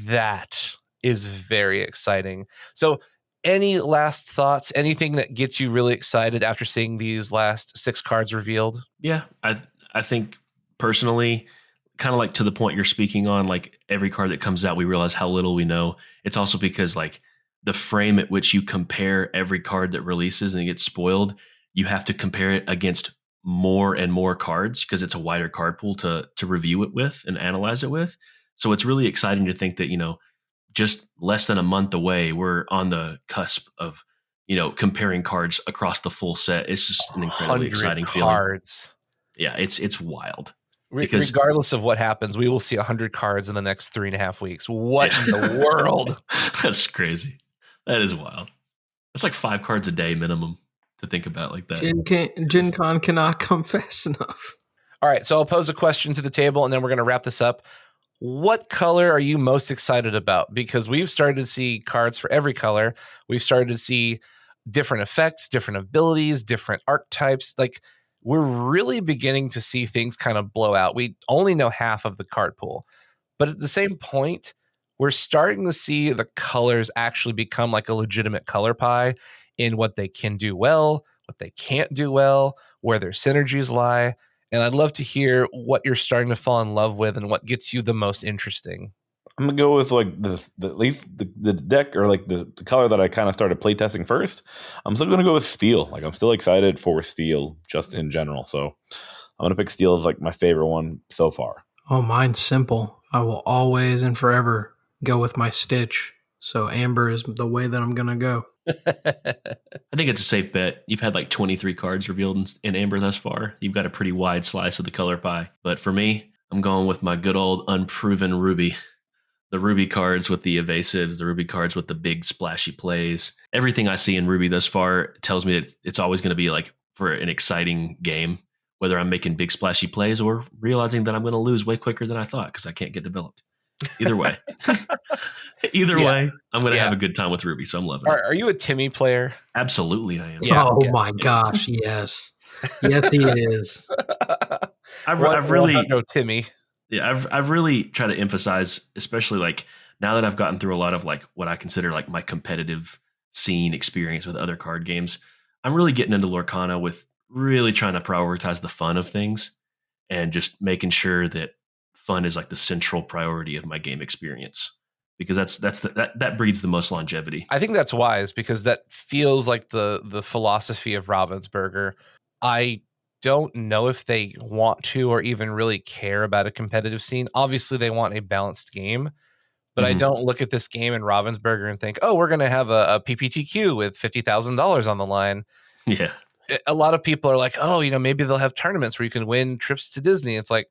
that is very exciting. So any last thoughts, anything that gets you really excited after seeing these last 6 cards revealed? Yeah, I think personally, kind of like to the point you're speaking on, like every card that comes out, we realize how little we know. It's also because like the frame at which you compare every card that releases and it gets spoiled, you have to compare it against more and more cards because it's a wider card pool to review it with and analyze it with. So it's really exciting to think that, just less than a month away, we're on the cusp of, comparing cards across the full set. It's just an incredibly exciting cards. Feeling. Yeah, it's wild. Regardless of what happens, we will see 100 cards in the next 3.5 weeks. What in the world? That's crazy. That is wild. That's like 5 cards a day minimum to think about like that. Gen Con cannot come fast enough. All right, so I'll pose a question to the table, and then we're going to wrap this up. What color are you most excited about? Because we've started to see cards for every color. We've started to see different effects, different abilities, different archetypes. Like, we're really beginning to see things kind of blow out. We only know half of the card pool. But at the same point, we're starting to see the colors actually become like a legitimate color pie in what they can do well, what they can't do well, where their synergies lie. And I'd love to hear what you're starting to fall in love with and what gets you the most interesting. I'm gonna go with like at least the deck or like the color that I kind of started playtesting first. I'm still gonna go with Steel. Like I'm still excited for Steel just in general. So I'm gonna pick Steel as like my favorite one so far. Oh, mine's simple. I will always and forever go with my Stitch. So Amber is the way that I'm gonna go. I think it's a safe bet. You've had like 23 cards revealed in Amber thus far. You've got a pretty wide slice of the color pie. But for me, I'm going with my good old unproven Ruby. The Ruby cards with the evasives, the Ruby cards with the big splashy plays. Everything I see in Ruby thus far tells me that it's always going to be like for an exciting game, whether I'm making big splashy plays or realizing that I'm going to lose way quicker than I thought because I can't get developed. Either way. Either way, I'm going to have a good time with Ruby, so I'm loving it. Are you a Timmy player? Absolutely, I am. Yeah, my gosh, yes. Yes, he is. I've really no Timmy. Yeah, I've really tried to emphasize, especially like now that I've gotten through a lot of like what I consider like my competitive scene experience with other card games, I'm really getting into Lorcana with really trying to prioritize the fun of things and just making sure that fun is like the central priority of my game experience, because that breeds the most longevity. I think that's wise, because that feels like the philosophy of Ravensburger. I don't know if they want to or even really care about a competitive scene. Obviously, they want a balanced game, but I don't look at this game in Ravensburger and think, oh, we're going to have a PPTQ with $50,000 on the line. Yeah. A lot of people are like, oh, maybe they'll have tournaments where you can win trips to Disney. It's like,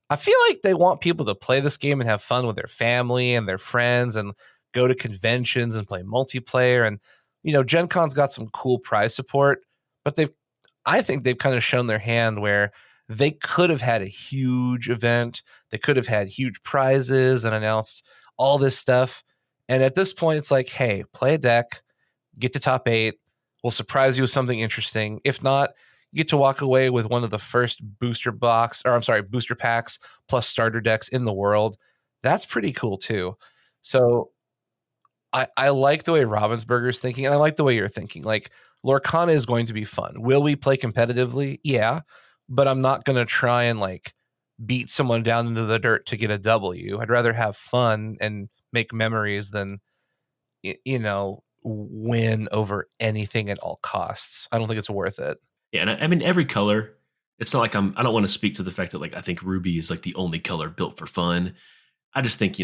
I feel like they want people to play this game and have fun with their family and their friends and go to conventions and play multiplayer. And, Gen Con's got some cool prize support, but I think they've kind of shown their hand where they could have had a huge event. They could have had huge prizes and announced all this stuff. And at this point, it's like, hey, play a deck, get to top 8. We'll surprise you with something interesting. If not, you get to walk away with one of the first booster packs plus starter decks in the world. That's pretty cool too. So I like the way Ravensburger's thinking, and I like the way you're thinking. Like, Lorcana is going to be fun. Will we play competitively? Yeah, but I'm not going to try and like beat someone down into the dirt to get a W. I'd rather have fun and make memories than, win over anything at all costs. I don't think it's worth it. Yeah, and I mean, every color, it's not like I don't want to speak to the fact that like I think Ruby is like the only color built for fun. I just think,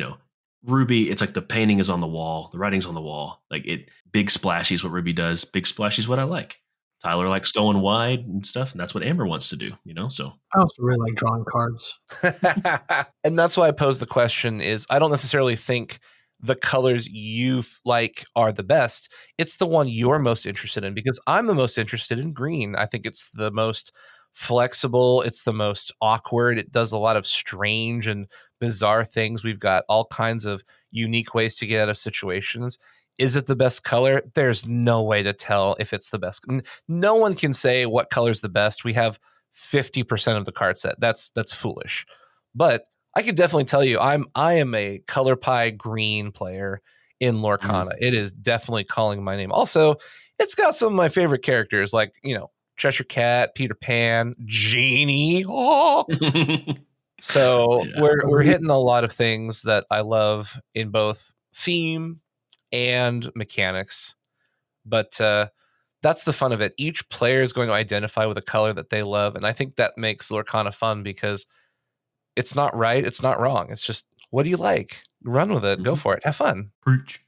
Ruby, it's like the painting is on the wall, the writing's on the wall. Like big splashy is what Ruby does. Big splashy is what I like. Tyler likes going wide and stuff, and that's what Amber wants to do, so. I also really like drawing cards. And that's why I posed the question is, I don't necessarily think the colors you like are the best. It's the one you're most interested in, because I'm the most interested in green. I think it's the most flexible. It's the most awkward. It does a lot of strange and bizarre things. We've got all kinds of unique ways to get out of situations. Is it the best color? There's no way to tell if it's the best. No one can say what color is the best. We have 50% of the card set. That's foolish. But I could definitely tell you I am a color pie green player in Lorcana. It is definitely calling my name. Also, it's got some of my favorite characters, like, Cheshire Cat, Peter Pan, Genie. Oh. So Yeah. we're hitting a lot of things that I love in both theme and mechanics. But that's the fun of it. Each player is going to identify with a color that they love, and I think that makes Lorcana fun, because it's not right, it's not wrong. It's just, what do you like? Run with it. Go for it. Have fun. Preach.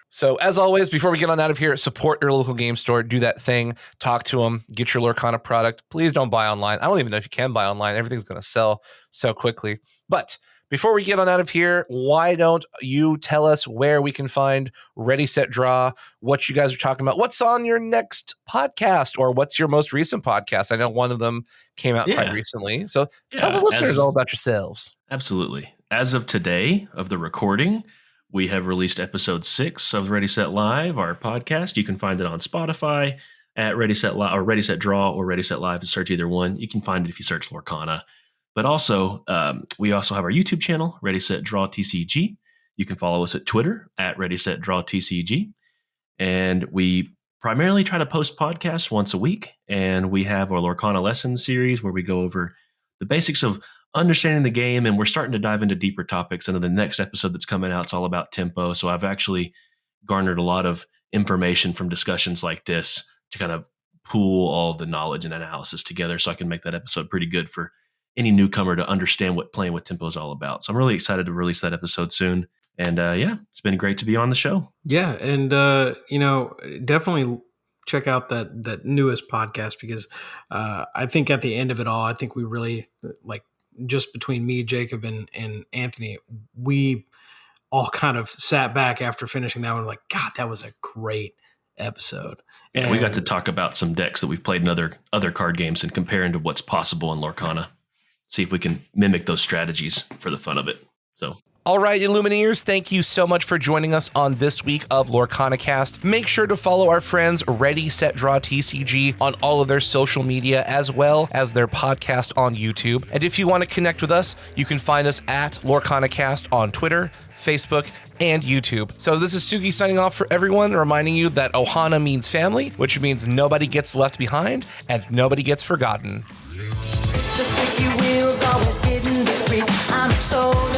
So as always, before we get on out of here, support your local game store. Do that thing. Talk to them. Get your Lorcana product. Please don't buy online. I don't even know if you can buy online. Everything's going to sell so quickly. But before we get on out of here, why don't you tell us where we can find Ready, Set, Draw, what you guys are talking about, what's on your next podcast, or what's your most recent podcast? I know one of them came out quite recently. So tell the listeners all about yourselves. Absolutely. As of today of the recording, we have released episode 6 of Ready, Set, Live, our podcast. You can find it on Spotify at Ready, Set, Live, or Ready, Set, Draw, or Ready, Set, Live, and search either one. You can find it if you search Lorcana. But also, we also have our YouTube channel, ReadySetDrawTCG. You can follow us at Twitter at ReadySetDrawTCG. And we primarily try to post podcasts once a week. And we have our Lorcana Lessons series where we go over the basics of understanding the game. And we're starting to dive into deeper topics. And then the next episode that's coming out is all about tempo. So I've actually garnered a lot of information from discussions like this to kind of pool all of the knowledge and analysis together, so I can make that episode pretty good for any newcomer to understand what playing with tempo is all about. So I'm really excited to release that episode soon. And it's been great to be on the show. Yeah. And, definitely check out that newest podcast, because I think at the end of it all, I think we really, like, just between me, Jacob, and Anthony, we all kind of sat back after finishing that one, like, God, that was a great episode. And we got to talk about some decks that we've played in other card games and comparing to what's possible in Lorcana. See if we can mimic those strategies for the fun of it. So All right, Illumineers, thank you so much for joining us on this week of LorcanaCast. Make sure to follow our friends ReadySetDrawTCG on all of their social media, as well as their podcast on YouTube. And if you want to connect with us, you can find us at LorcanaCast on Twitter, Facebook, and YouTube. So this is Sugi signing off for everyone, reminding you that Ohana means family, which means nobody gets left behind and nobody gets forgotten. The squeaky wheels always getting the grease. I'm so